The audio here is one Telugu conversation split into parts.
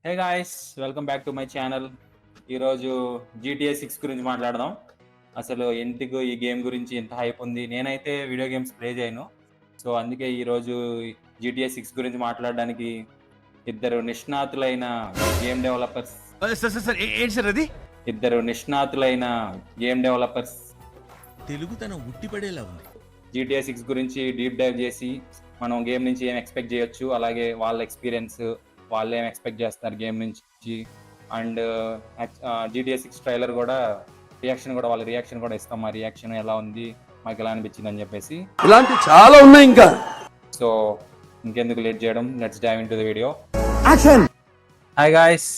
Hey guys, welcome back to my channel. ఈరోజు GTA 6 గురించి మాట్లాడదాం. అసలు ఎందుకు ఈ గేమ్ గురించి ఎంత హైప్ ఉంది? నేనైతే వీడియో గేమ్స్ ప్లే చేయను. సో అందుకే ఈరోజు GTA 6 గురించి మాట్లాడడానికి ఇద్దరు నిష్ణాతులైన గేమ్ డెవలపర్స్ ఇద్దరు నిష్ణాతులైన గేమ్ డెవలపర్స్ తెలుగు తన ఉట్టిపడేలా ఉంది. GTA 6 గురించి డీప్ డైవ్ చేసి మనం గేమ్ నుంచి ఏం ఎక్స్పెక్ట్ చేయొచ్చు, అలాగే వాళ్ళ ఎక్స్పీరియన్స్, వాళ్ళు ఏం ఎక్స్పెక్ట్ చేస్తున్నారు గేమ్ నుంచి. అండ్ GTA 6 ట్రైలర్ కూడా వాళ్ళ రియాక్షన్ కూడా ఇస్తాం. మా రియాక్షన్ ఎలా ఉంది, మాకు ఎలా అనిపించింది అని చెప్పేసి. ఇలాంటి చాలా ఉన్నాయి ఇంకా. సో ఇంకెందుకు లేట్ చేయడం, let's dive into the video. Action. Hi guys.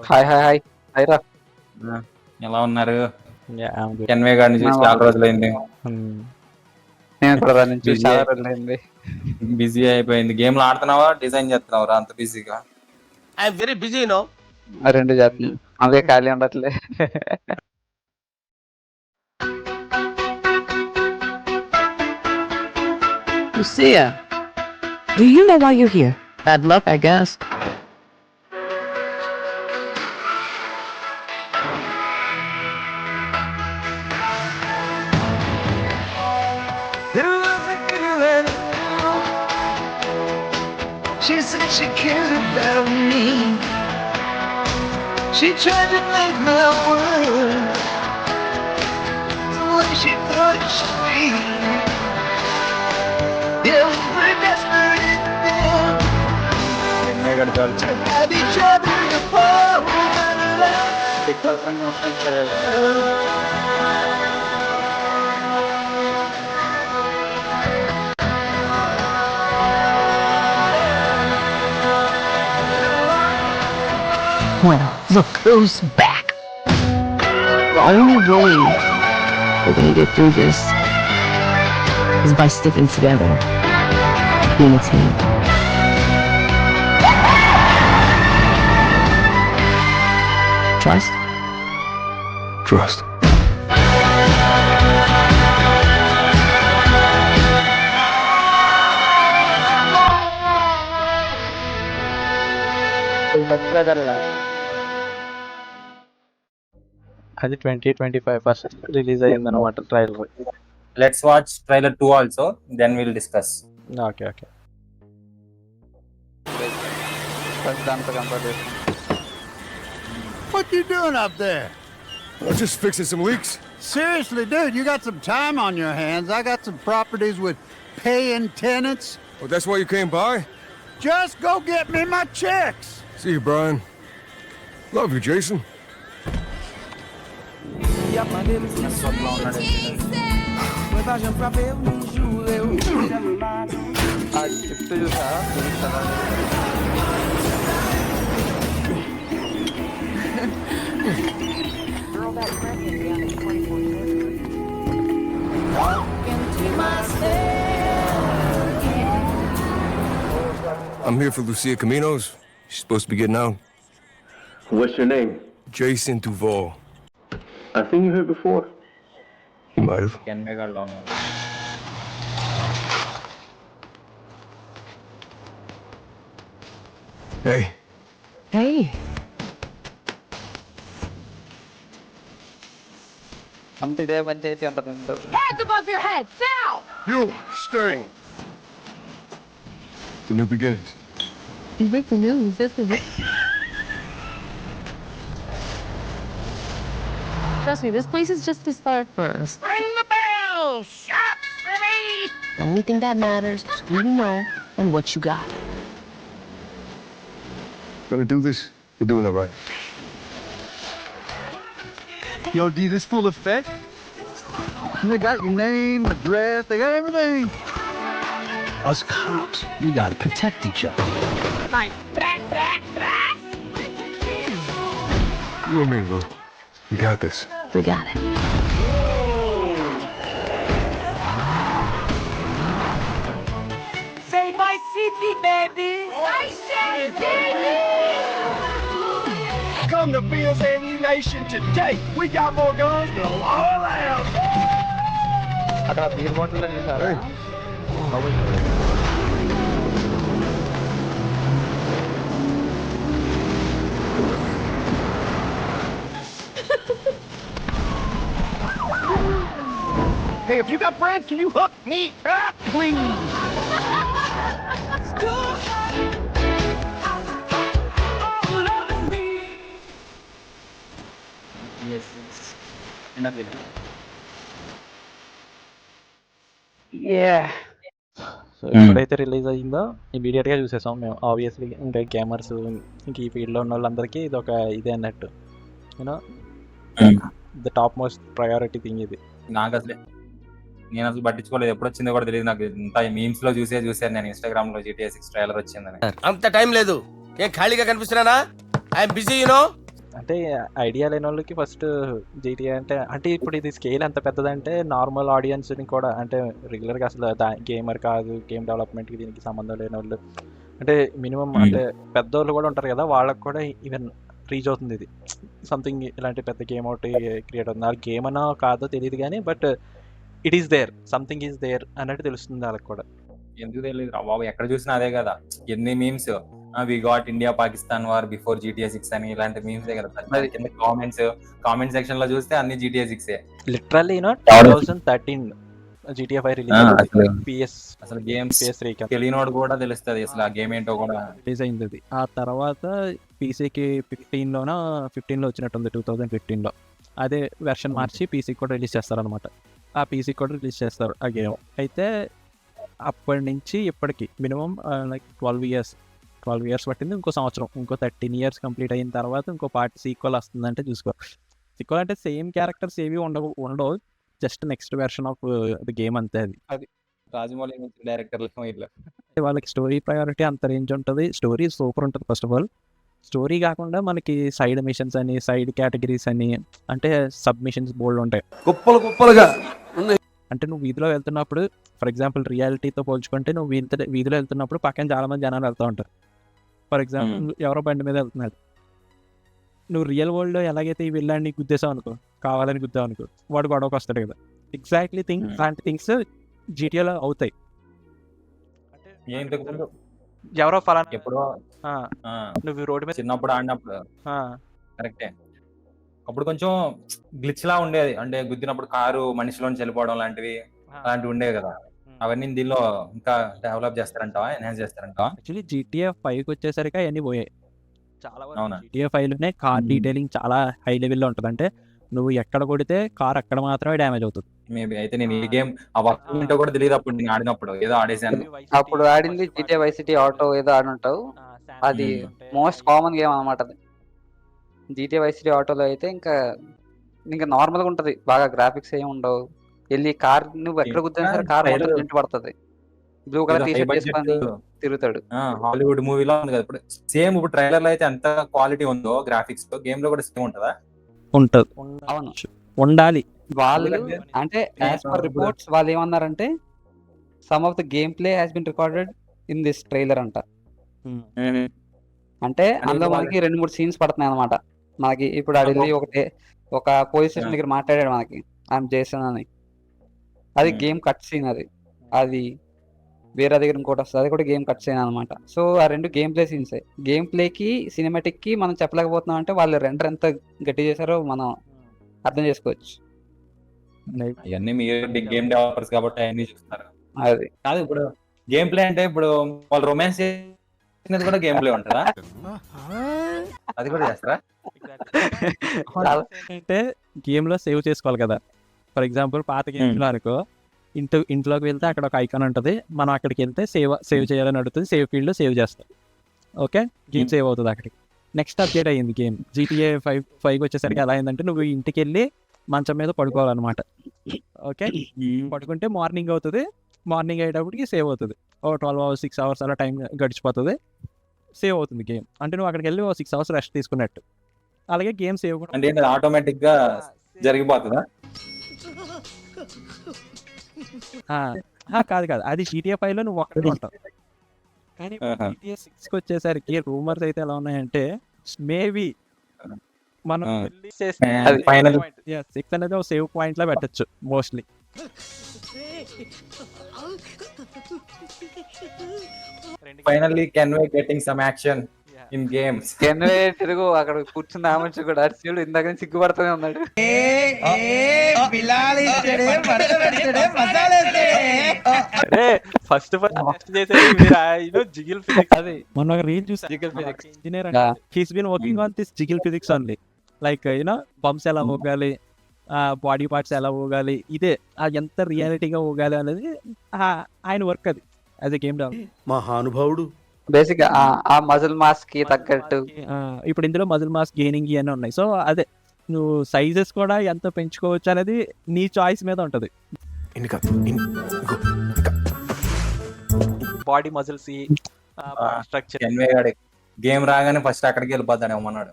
Hi రా. ఎలా ఉన్నారు? ఎన్వే గారిని చూసి చాలా రోజులైంది. నేను కూడా దాని నుంచి చాలా రోజులైంది. బిజీ అయిపోయింది. గేమ్లు ఆడుతున్నావా, డిజైన్ చేస్తున్నావా అంత బిజీగా? I'm very busy no. రెండు చేస్తున్నాం, అదే ఖాళీ ఉండట్లే. Lucia, do you know why you're here? Bad luck, I guess. She said she cared about me. She tried to make my world the way she thought it should be. Yeah, we were desperate enough anyway గారి చాలు. to have each other apart. Well, look who's back. The only way we're gonna get through this is by sticking together, being a team. Trust? Trust. అది 20-25% రిలీజ్ అయ్యింది అనమాట trailer. Let's watch trailer 2 also, then will discuss. Okay దాంతో కంపేర్ చేస్తాం. What you doing up there? I'm just fixing some leaks. Seriously, dude, you got some time on your hands. I got some properties with paying tenants. Oh, that's why you came by? Just go get me my checks. See you, Brian. Love you, Jason. ఆ షిఫ్ట్ చూసా I'm here for Lucia Caminos. She's supposed to be getting out. What's your name? Jason Duval. I think you heard before. You might have. Anyway గారిలో ఉన్నారు. Hey. Hey. అంత ఇదే పని చేసి ఉంటుంది. Hands above your head, now! You, stay. The new beginnings. You break the news, this is it. Trust me, this place is just the start for us. Ring the bell! Shop for me! The only thing that matters is who you know and what you got. Gonna do this? You're doing it right. Yo, D, this full effect? They got your name, address, they got everything. Us cops, we gotta protect each other. You and me, Lou. You got this. We got it. Say my city, baby! I said baby! Come to Bill's Ammunition today. We got more guns than all out. అక్కడ బీర్ బాటిల్ చూసారా? if you got bread, can you hook me up, please? So ఎప్పుడైతే రిలీజ్ అయ్యిందో ఇమీడియట్గా చూసేసాం మేము. ఆబ్వియస్లీ ఇంకా గేమర్స్ ఇంక ఈ ఫీల్డ్లో ఉన్న వాళ్ళందరికీ ఇది ఒక ఇదే అన్నట్టు, you know the top most priority thing ఇది. నాకు అసలు నేను అసలు పట్టించుకోలేదు, ఎప్పుడు వచ్చిందో కూడా తెలియదు నాకు. ఇంత మీమ్స్ లో చూసాను నేను ఇన్స్టాగ్రామ్ లో GTA 6 ట్రైలర్ వచ్చిందని. అంత టైం లేదు. ఏం ఖాళీగా కనిపిస్తున్నానా? I'm busy you know. అంటే ఐడియా లేని వాళ్ళకి ఫస్ట్ GTA అంటే ఇప్పుడు ఇది స్కేల్ ఎంత పెద్దదంటే నార్మల్ ఆడియన్స్ని కూడా, అంటే రెగ్యులర్గా అసలు గేమర్ కాదు, గేమ్ డెవలప్మెంట్కి దీనికి సంబంధం లేని వాళ్ళు, అంటే మినిమం అంటే పెద్దోళ్ళు కూడా ఉంటారు కదా, వాళ్ళకి కూడా ఈవెన్ రీచ్ అవుతుంది ఇది. సంథింగ్ ఇలాంటి పెద్ద గేమ్ ఒకటి క్రియేట్ అవుతుంది. ఆ గేమ్ అనో కాదో తెలియదు కానీ but it is there, something is there అన్నట్టు తెలుస్తుంది వాళ్ళకి కూడా. ఎందుకు తెలియదు బాబు, ఎక్కడ చూసినా అదే కదా. ఎన్ని memes, we got India Pakistan war before GTA 6 అని ఇలాంటి మీమ్సే కదా. కింద కామెంట్ సెక్షన్ లో చూస్తే అన్ని GTA 6 లిటరల్లీ 2013 GTA 5 రిలీజ్ అసలు గేమ్స్ PS3 తెలియనోడు కూడా తెలుస్తుంది అసలు ఆ గేమ్ ఏంటో కూడా. రిలీజ్ అయింది అది. ఆ తర్వాత పీసీకి 15లో వచ్చినట్టుంది, 2015లో. అదే వెర్షన్ మార్చి పీసీకి కూడా రిలీజ్ చేస్తారనమాట. ఆ పీసీకి కూడా రిలీజ్ చేస్తారు ఆ గేమ్. అయితే అప్పటి నుంచి ఇప్పటికి మినిమం లైక్ 12 ఇయర్స్ పట్టింది. ఇంకో సంవత్సరం, ఇంకో 13 ఇయర్స్ కంప్లీట్ అయిన తర్వాత ఇంకో పార్ట్ సీక్వెల్ వస్తుందంటే చూసుకో. సీక్వెల్ అంటే సేమ్ క్యారెక్టర్స్ ఏవి ఉండవు, just next version of the game అంతే. అది రాజమౌళి డైరెక్టర్ వాళ్ళకి స్టోరీ ప్రయారిటీ అంత రేంజ్ ఉంటుంది. స్టోరీ సూపర్ ఉంటుంది. ఫస్ట్ ఆఫ్ ఆల్ స్టోరీ కాకుండా మనకి సైడ్ మిషన్స్ అని, సైడ్ కేటగిరీస్ అని, అంటే సబ్ మిషన్స్ బోల్డ్ ఉంటాయి. కుప్పలుగా అంటే నువ్వు వీధిలో వెళ్తున్నప్పుడు, ఫర్ ఎగ్జాంపుల్ రియాలిటీతో పోల్చుకుంటే, నువ్వు వీధిలో వెళ్తున్నప్పుడు పక్కన చాలా మంది జనాలు వెళ్తూ ఉంటారు. ఫర్ ఎగ్జాంపుల్ ఎవరో బండి మీద వెళ్తున్నారు, నువ్వు రియల్ వరల్డ్లో ఎలాగైతే ఈ వెళ్ళాన్ని గుద్దేసావు అనుకో, కావాలని గుద్దావు అనుకో, వాడు గొడవకు వస్తాడు కదా. ఎగ్జాక్ట్లీ అలాంటి థింగ్స్ జీటీఏలో అవుతాయి. ఎవరో ఫలానా ఎప్పుడో నువ్వు రోడ్డు మీద చిన్నప్పుడు ఆడినప్పుడు కరెక్టే, అప్పుడు కొంచెం గ్లిచ్ లా ఉండేది. అంటే గుద్దినప్పుడు కారు మనిషిలోంచి వెళ్ళిపోవడం లాంటివి అలాంటివి ఉండేవి కదా. అవన్నీ దీనిలో ఇంకా డెవలప్ చేస్తారంటావా, ఎన్హాన్స్ చేస్తారంటావా? యాక్చువల్లీ GTA 5కి వచ్చేసరికి అవన్నీ పోయాయి చాలా వరకు. GTA 5లోనే కార్ డీటెయిలింగ్ చాలా హై లెవెల్లో ఉంటుంది. అంటే నువ్వు ఎక్కడ కొడితే కార్ అక్కడ మాత్రమే డ్యామేజ్ అవుతుంది. మేబీ అయితే నేను ఈ గేమ్ ఆ వర్క్ ఏంటో కూడా తెలియదు అప్పుడు నేను ఆడినప్పుడు, ఏదో ఆడేసాను. అప్పుడు ఆడింది GTA Vice City ఆటో ఏదో ఆడుంటావు. అది మోస్ట్ కామన్ గేమ్ అనమాట. అది GTA Vice City ఆటోలో అయితే ఇంకా నార్మల్ గా ఉంటది, బాగా గ్రాఫిక్స్ ఏమి ఉండవు. వెళ్ళి కార్ నువ్వు ఎక్కడ కూర్చొని సరే కార్ మొత్తం జంటు పడుతుంది. బ్లూ కలర్ టీ షర్ట్ వేసుకొని తిరుగుతాడు. హాలీవుడ్ మూవీలో ఉంది కదా. ఇప్పుడు సేమ్ ఇప్పుడు ట్రైలర్ లో అయితే ఎంత క్వాలిటీ ఉందో గ్రాఫిక్స్, గేమ్ లో కూడా సేమ్ ఉంటుందా? ఉంటుంది, అవును ఉండాలి. వాళ్ళు అంటే యాజ్ పర్ రిపోర్ట్స్ వాళ్ళు ఏమన్నారంటే some of the gameplay has been recorded in this trailer అంట. అంటే అందులో మనకి 2-3 సీన్స్ పడుతున్నాయి అనమాట. మనకి ఇప్పుడు అడిగి ఒక పోలీస్ స్టేషన్ దగ్గర మాట్లాడాడు మనకి, ఐఎమ్ జేసన్ అని. అది గేమ్ కట్ సీన్. అది వేరే దగ్గర ఇంకోటి వస్తుంది, అది కూడా గేమ్ కట్ సీన్ అనమాట. సో ఆ 2 గేమ్ ప్లే సీన్స్. గేమ్ ప్లేకి సినిమాటిక్ కి మనం చెప్పలేకపోతున్నాం అంటే వాళ్ళు రెండర్ ఎంత గట్టి చేశారో మనం అర్థం చేసుకోవచ్చు. అవన్నీ మీరు బిగ్ గేమ్ డెవలపర్స్ కాబట్టి అవన్నీ చూస్తారు. అది కాదు ఇప్పుడు గేమ్ ప్లే అంటే ఇప్పుడు వాళ్ళు రొమాన్స్ చేసినది కూడా గేమ్ ప్లే ఉంటుందా? అది కూడా చేస్తారా? అంటే గేమ్ లో సేవ్ చేసుకోవాలి కదా. ఫర్ ఎగ్జాంపుల్ పాత గేమ్ లో అనుకో, ఇంట్లోకి వెళ్తే అక్కడ ఒక ఐకాన్ ఉంటుంది, మనం అక్కడికి వెళ్తే సేవ్ చేయాలని అడుగుతుంది, సేవ్ ఫీల్డ్ లో సేవ్ చేస్తాం. ఓకే, గేమ్ సేవ్ అవుతుంది అక్కడికి. నెక్స్ట్ అప్డేట్ అయ్యింది గేమ్ GTA 5 వచ్చేసరికి ఎలా అయిందంటే, నువ్వు ఇంటికి వెళ్ళి మంచం మీద పడుకోవాలన్నమాట. ఓకే, పడుకుంటే మార్నింగ్ అవుతుంది. మార్నింగ్ అయ్యేటప్పటికి సేవ్ అవుతుంది. 12 hours 6 hours అలా టైం గడిచిపోతుంది, సేవ్ అవుతుంది గేమ్. అంటే నువ్వు అక్కడికి వెళ్ళి 6 hours రెస్ట్ తీసుకున్నట్టు. అలాగే గేమ్ సేవ్ కూడా అంటే ఆటోమేటిక్ గా జరిగిపోతుందా? కాదు, అది GTA 5లో నువ్వు ఒక్కడే ఉంటావు. కానీ GTA 6కి వచ్చేసరికి రూమర్స్ అయితే ఎలా ఉన్నాయంటే, మేబీ మనం 6 అనేది ఒక సేవ్ పాయింట్ లా పెట్టచ్చు mostly. Finally, can we getting some action? In games. Anyway తిరుగు అక్కడ కూర్చున్న ఆ మనిషి కూడా అర్చుడు ఇందాక నుంచి సిగ్గుపడుతూనే ఉన్నాడు. ఫస్ట్ చేసేది జిగిల్ ఫిజిక్స్. అది మొన్న ఒక రీల్ చూసా, engineer he's been working on this jiggle physics only. Like you know bumps ఎలా ఊగాలి, బాడీ పార్ట్స్ ఎలా ఊగాలి, ఇదే ఎంత రియాలిటీగా ఊగాలి అనేది ఆయన వర్క్ అది యాజ్ ఎ గేమ్ డెవలపర్. మహానుభావుడు. బేసిక్ ఆ మజిల్ మాస్ కి తగ్గట్టు ఇప్పుడు ఇందులో మజిల్ మాస్ గెయినింగ్ ఇవన్నీ ఉన్నాయి. సో అదే నువ్వు సైజెస్ కూడా ఎంత పెంచుకోవచ్చు అనేది నీ చాయిస్ మీద ఉంటది. Body muscles structure. గేమ్ రాగానే ఫస్ట్ అక్కడికి వెళ్ళిపోతాను ఏమన్నాడు.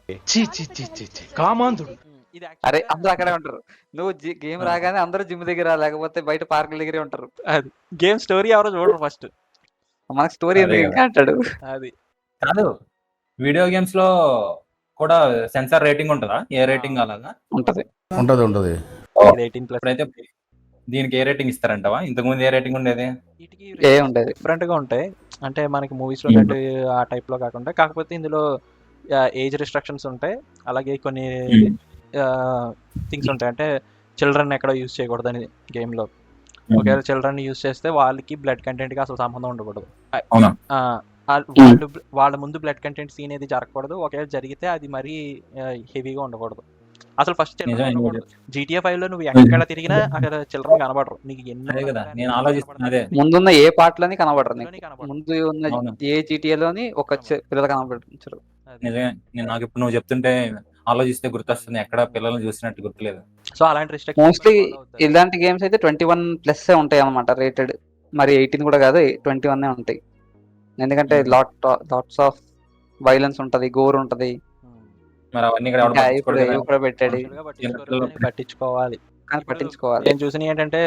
కామాంధుడు. అరే అందరూ అక్కడే ఉంటారు. నువ్వు గేమ్ రాగానే అందరూ జిమ్ దగ్గర లేకపోతే బయట పార్కుల దగ్గరే ఉంటారు. అది గేమ్ స్టోరీ ఎవరో చూడరు ఫస్ట్. మనకు స్టోరీ ఎందుకు అంటాడు. అది కాదు, వీడియో గేమ్స్ లో కూడా సెన్సార్ రేటింగ్ ఉంటుందా? ఏ రేటింగ్ అలాగా ఉంటది. ఉంటది 18+. ఇప్పుడైతే దీనికి ఏ రేటింగ్ ఇస్తారంటవా? ఇంతకు ముందు ఏ రేటింగ్ ఉండేది? ఏ ఉండేది డిఫరెంట్ గా ఉంటాయి. అంటే మనకి మూవీస్ లో ఆ టైప్ లో కాకుండా, కాకపోతే ఇందులో ఏజ్ రిస్ట్రిక్షన్స్ ఉంటాయి. అలాగే కొన్ని థింగ్స్ ఉంటాయి. అంటే చిల్డ్రన్ ఎక్కడ యూజ్ చేయకూడదని గేమ్ లో. ఒకవేళ చిల్డ్రన్ యూజ్ చేస్తే వాళ్ళకి బ్లడ్ కంటెంట్ కి అసలు సంబంధం ఉండకూడదు. వాళ్ళ ముందు బ్లడ్ కంటెంట్ సీన్ ఏది జరగకూడదు. ఒకవేళ జరిగితే అది మరీ హెవీగా ఉండకూడదు. అసలు ఫస్ట్ GTA 5 లో నువ్వు ఎక్కడ తిరిగినా అక్కడ చిల్డ్రన్ కనబడరు నీకు. ముందున్న ఏ పార్ట్ లోని కనబడరు. ముందు ఉన్న ఏ GTA లోని ఒక పిల్లలు కనబడించరు. నాకు ఇప్పుడు నువ్వు చెప్తుంటే ఆలోచిస్తే గుర్తొస్తుంది, ఎక్కడ పిల్లల్ని చూసినట్టు గుర్తులేదు. సో అలాంటి మోస్ట్లీ ఇలాంటి గేమ్స్ అయితే 21+ ఉంటాయి అన్నమాట రేటెడ్. మరి 18 కూడా కాదు, 21 ఉంటాయి. ఎందుకంటే లాట్స్ ఆఫ్ వైలెన్స్ ఉంటది, గోర్ ఉంటది. మరి అవన్నీ పట్టించుకోవాలి. నేను చూసిన ఏంటంటే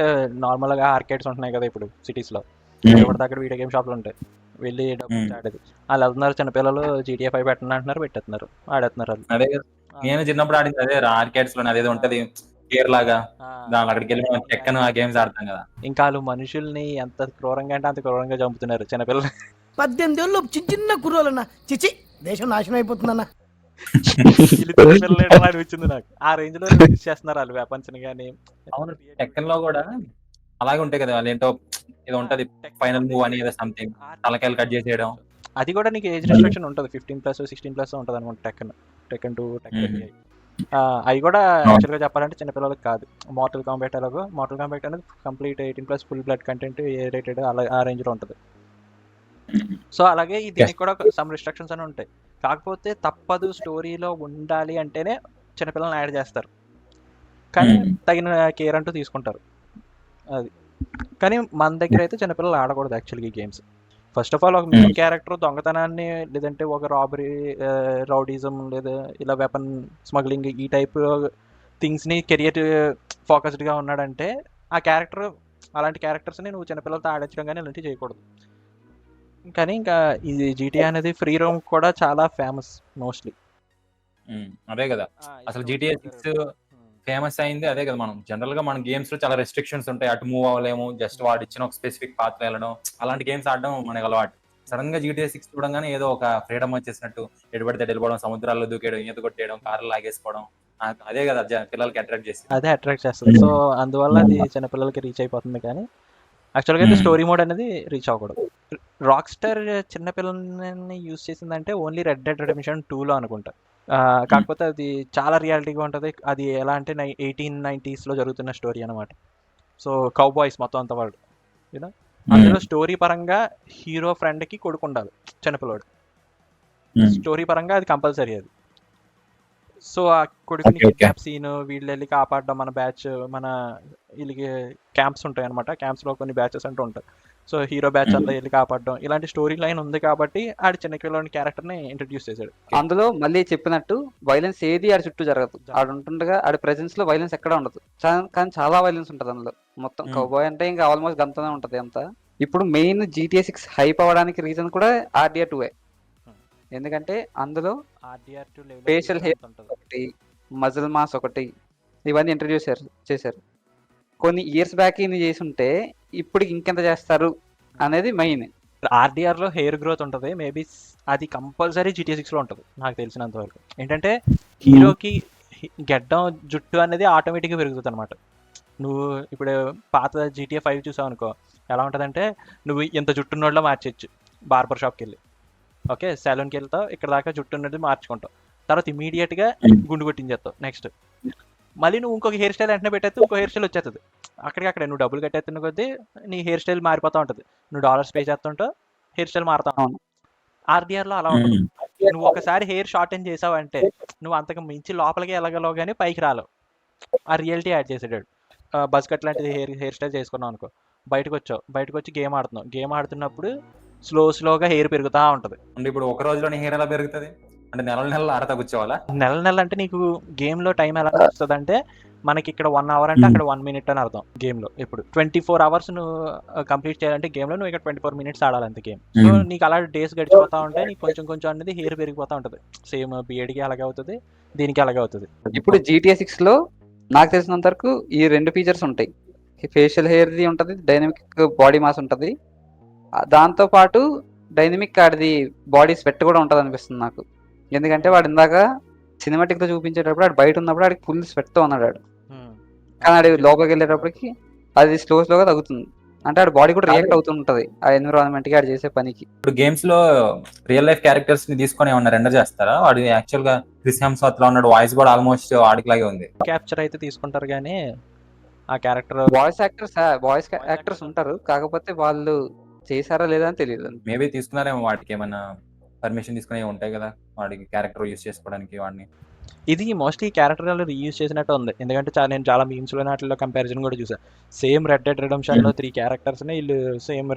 నార్మల్ గా ఆర్కేడ్స్ ఉంటున్నాయి కదా ఇప్పుడు సిటీస్ లో, ఎవరి దగ్గర వీడియో గేమ్ షాప్లు ఉంటాయి. వెళ్ళి డబ్బులు ఆడేది వాళ్ళు వెళ్తున్నారు. చిన్నపిల్లలు GTA 5 పెట్టండి అంటున్నారు, పెట్టేస్తున్నారు, ఆడేస్తున్నారు. అదే నేను చిన్నప్పుడు ఆడింది అదే ఆర్కేడ్స్ లో. అదేదో ఉంటది గేర్ లాగా, దాని అక్కడికి వెళ్ళి ఎక్కను ఆ గేమ్స్ ఆడతాం కదా. ఇంకా వాళ్ళు మనుషుల్ని ఎంత క్రూరంగా అంటే అంత క్రూరంగా చంపుతున్నారు చిన్నపిల్లలు. 18 ఏళ్ళు చిన్న కుర్రోలన్నా చిచి దేశం నాశనం అయిపోతుందన్నా. అనిపించింది నాకు. ఆ రేంజ్ లో యూజ్ చేస్తున్నారు వాళ్ళు వెపన్స్ గానీ. అవును, టెక్కన్ లో కూడా అలాగే ఉంటాయి కదా. వాళ్ళు ఏంటో ఏదో ఉంటది ఫైనల్ మూవ్ అని, ఏదో సంథింగ్ తలకాయలు కట్ చేసేయడం. అది కూడా నీకు ఏజ్ రెస్ట్రిక్షన్ ఉంటుంది. 15+, 16+ ఉంటుంది అనుకుంటా. టెక్కన్ 2 అవి కూడా యాక్చువల్ గా చెప్పాలంటే చిన్నపిల్లలకు కాదు. మార్టల్ కాంబాట్ ఎలాగో, మార్టల్ కాంబాట్ అనేది complete 18+ full blood content A rated ఆ రేంజ్ లో ఉంటుంది. సో అలాగే దీనికి కూడా సమ్ రిస్ట్రిక్షన్స్ అని ఉంటాయి. కాకపోతే తప్పదు, స్టోరీలో ఉండాలి అంటేనే చిన్నపిల్లల్ని యాడ్ చేస్తారు. కానీ తగిన కేర్ అంటూ తీసుకుంటారు. అది కానీ మన దగ్గర అయితే చిన్నపిల్లలు ఆడకూడదు యాక్చువల్గా ఈ గేమ్స్. ఫస్ట్ ఆఫ్ ఆల్ ఒక మెయిన్ క్యారెక్టర్ దొంగతనాన్ని, లేదంటే ఒక రాబరీ, రౌడీజం, లేదా ఇలా వెపన్ స్మగ్లింగ్ ఈ టైప్ థింగ్స్ని కెరియర్ ఫోకస్డ్గా ఉన్నాడంటే ఆ క్యారెక్టర్, అలాంటి క్యారెక్టర్స్ని నువ్వు చిన్నపిల్లలతో ఆడించడం కానీ ఇలాంటివి చేయకూడదు. కానీ ఇంకా ఇది GTA అనేది ఫ్రీ రోమ్ కూడా చాలా ఫేమస్ మోస్ట్లీ. అదే కదా అసలు GTA 6 ఫేమస్ అయింది అదే కదా. మనం జనరల్ గా మన గేమ్స్ లో చాలా రెస్ట్రిక్షన్స్ ఉంటాయి. అటు మూవ్ అవ్వలేము, జస్ట్ వాడు ఇచ్చిన ఒక స్పెసిఫిక్ పాత్ వెళ్ళడం, అలాంటి గేమ్స్ ఆడడం మనకు అలవాటు. సడన్ గా GTA 6 చూడంగానే ఏదో ఒక ఫ్రీడమ్ వచ్చేసినట్టు ఎటుపడితే వెళ్ళిపోవడం, సముద్రాల్లో దూకేయడం, ఈత కొట్టేయడం, కార్లు లాగేసుకోవడం, అదే కదా పిల్లలకి అట్రాక్ట్ చేస్తుంది. అదే అట్రాక్ట్ చేస్తుంది. సో అందువల్ల అది చిన్నపిల్లలకి రీచ్ అయిపోతుంది. కానీ యాక్చువల్గా అయితే స్టోరీ మోడ్ అనేది రీచ్ అవ్వకూడదు. రాక్ స్టార్ చిన్నపిల్లల్ని యూజ్ చేసిందంటే ఓన్లీ రెడ్ డెడ్ రెడెంప్షన్ 2లో అనుకుంటా. కాకపోతే అది చాలా రియాలిటీగా ఉంటుంది. అది ఎలా అంటే 1890s లో జరుగుతున్న స్టోరీ అనమాట. సో కౌబాయ్స్ మొత్తం అంత వాళ్ళు యూనో. అందులో స్టోరీ పరంగా హీరో ఫ్రెండ్కి కొడుకు ఉండాలి చిన్నపిల్లడు. స్టోరీ పరంగా అది కంపల్సరీ అది. సో ఆ కొడుకుని కిడ్నాప్ సీన్, వీళ్ళు వెళ్ళి కాపాడడం, మన బ్యాచ్, మన వీళ్ళకి క్యాంప్స్ ఉంటాయి అనమాట. క్యాంప్స్లో కొన్ని బ్యాచెస్ అంటూ ఉంటాయి. సో హీరో బ్యాచ్ అంతా వెళ్ళి కాపాడడం, ఇలాంటి స్టోరీ లైన్ ఉంది కాబట్టి ఆడి చిన్నపిల్లని క్యారెక్టర్ని ఇంట్రడ్యూస్ చేశాడు. అందులో మళ్ళీ చెప్పినట్టు వైలెన్స్ ఏది ఆడి చుట్టూ జరగదు. ఆడు ఉంటుండగా ఆడి ప్రెజెన్స్ లో వైలెన్స్ ఎక్కడ ఉండదు. కానీ చాలా వైలెన్స్ ఉంటుంది అందులో. మొత్తం కౌబాయ్ అంటే ఇంకా ఆల్మోస్ట్ గంతనే ఉంటది అంతా. ఇప్పుడు మెయిన్ GTA 6 హైప్ అవ్వడానికి రీజన్ కూడా RDR 2. ఎందుకంటే అందులో ఫేషియల్ హెయిర్ ఒకటి, మజిల్ మాస్ ఒకటి, ఇవన్నీ ఇంట్రడ్యూస్ చేశారు. కొన్ని ఇయర్స్ బ్యాక్ ఇది చేసి ఉంటే ఇప్పుడు ఇంకెంత చేస్తారు అనేది మెయిన్. ఆర్డీఆర్లో హెయిర్ గ్రోత్ ఉంటుంది మేబీ, అది కంపల్సరీ GTA 6లో ఉంటుంది నాకు తెలిసినంత వరకు. ఏంటంటే హీరోకి గెడ్డం జుట్టు అనేది ఆటోమేటిక్గా పెరుగుతుంది అనమాట. నువ్వు ఇప్పుడు పాత GTA 5 చూసావు అనుకో, ఎలా ఉంటుందంటే నువ్వు ఇంత జుట్టు ఉన్నోళ్ళలో మార్చేయచ్చు బార్బర్ షాప్కి వెళ్ళి. ఓకే, సెలూన్కి వెళ్తావు, ఇక్కడ దాకా జుట్టు ఉన్నది మార్చుకుంటావు, తర్వాత ఇమీడియట్గా గుండు కొట్టించేస్తావు. నెక్స్ట్ మళ్ళీ నువ్వు ఇంకొక హెయిర్ స్టైల్ వెంటనే పెట్టేస్తే ఇంకో హెయిర్ స్టైల్ వచ్చేస్తుంది. అక్కడికక్కడే నువ్వు డబ్బులు కట్టేస్తున్న కొద్దీ నీ హెయిర్ స్టైల్ మారిపోతూ ఉంటుంది. నువ్వు డాలర్స్ పే చేస్తుంటావు, హెయిర్ స్టైల్ మారుతా ఉంటుంది. ఆర్డీఆర్లో అలా ఉంటుంది. నువ్వు ఒకసారి హెయిర్ షార్టెన్ చేసావంటే నువ్వు అంతకు మించి లోపలికి వెళ్ళగలవు కానీ పైకి రాలేవు. ఆ రియాలిటీ యాడ్ చేసాడు. బస్ కట్ లాంటిది హెయిర్ స్టైల్ చేసుకున్నావు అనుకో, బయటకు వచ్చి గేమ్ ఆడుతున్నావు. గేమ్ ఆడుతున్నప్పుడు స్లోగా హెయిర్ పెరుగుతూ ఉంటుంది. అంటే ఇప్పుడు ఒక రోజులోనే హెయిర్ ఎలా పెరుగుతుంది? అంటే నెలలు ఆడతా కూర్చోవాలా? నెల అంటే నీకు గేమ్లో టైం ఎలా వస్తుంది అంటే, మనకి ఇక్కడ 1 hour అంటే అక్కడ 1 minute అని అర్థం గేమ్లో. ఇప్పుడు 24 hours నువ్వు కంప్లీట్ చేయాలంటే గేమ్లో నువ్వు ఇక్కడ 24 minutes ఆడాలి అంతే గేమ్. సో నీకు అలా డేస్ గడిచిపోతా ఉంటే నీకు కొంచెం అనేది హెయిర్ పెరిగిపోతూ ఉంటుంది. సేమ్ బిఎడ్కి అలాగే అవుతుంది, దీనికి అలాగే అవుతుంది. ఇప్పుడు GTA 6లో నాకు తెలిసినంత వరకు ఈ 2 ఫీచర్స్ ఉంటాయి. ఫేషియల్ హెయిర్ది ఉంటుంది, డైనమిక్ బాడీ మాస్ ఉంటుంది. దాంతోపాటు డైనమిక్ ఆడిది బాడీ స్వెట్ కూడా ఉంటుంది అనిపిస్తుంది నాకు. ఎందుకంటే వాడు ఇందాక సినిమాటిక్లో చూపించేటప్పుడు ఆడు బయట ఉన్నప్పుడు ఆడికి ఫుల్ స్వెట్తో ఉన్నాడు ఆడు, కానీ ఆడి లోపలికి వెళ్ళేటప్పటికి అది స్లోగా తగ్గుతుంది. అంటే ఆడి బాడీ కూడా రియాక్ట్ అవుతుంటది ఆ ఎన్విరాన్మెంట్కి ఆడు చేసే పనికి. ఇప్పుడు గేమ్స్ లో రియల్ లైఫ్ క్యారెక్టర్స్ ని తీసుకొని ఏమన్నా రెండర్ చేస్తారా? వాడు యాక్చువల్ గా క్రిస్ హెమ్స్వర్త్ లో ఉన్నాడు, వాయిస్ కూడా ఆల్మోస్ట్ వాడికి లాగే ఉంది. క్యాప్చర్ అయితే తీసుకుంటారు కానీ ఆ క్యారెక్టర్ వాయిస్ యాక్టర్స్ ఉంటారు, కాకపోతే వాళ్ళు చేశారా లేదా అని తెలియదు. మేబీ తీసుకున్నారేమో, వాటికి ఏమన్నా పర్మిషన్ తీసుకునే ఉంటాయి కదా వాడికి క్యారెక్టర్ యూజ్ చేసుకోవడానికి. వాడిని ఇది మోస్ట్లీ క్యారెక్టర్ రీయూజ్ చేసినట్టు ఉంది. ఎందుకంటే నేను చాలా మీమ్స్లో వాటిలో కంపారిజన్ కూడా చూసాను. సేమ్ రెడ్ డెడ్ రెడెంప్షన్లో 3 క్యారెక్టర్స్ని వీళ్ళు సేమ్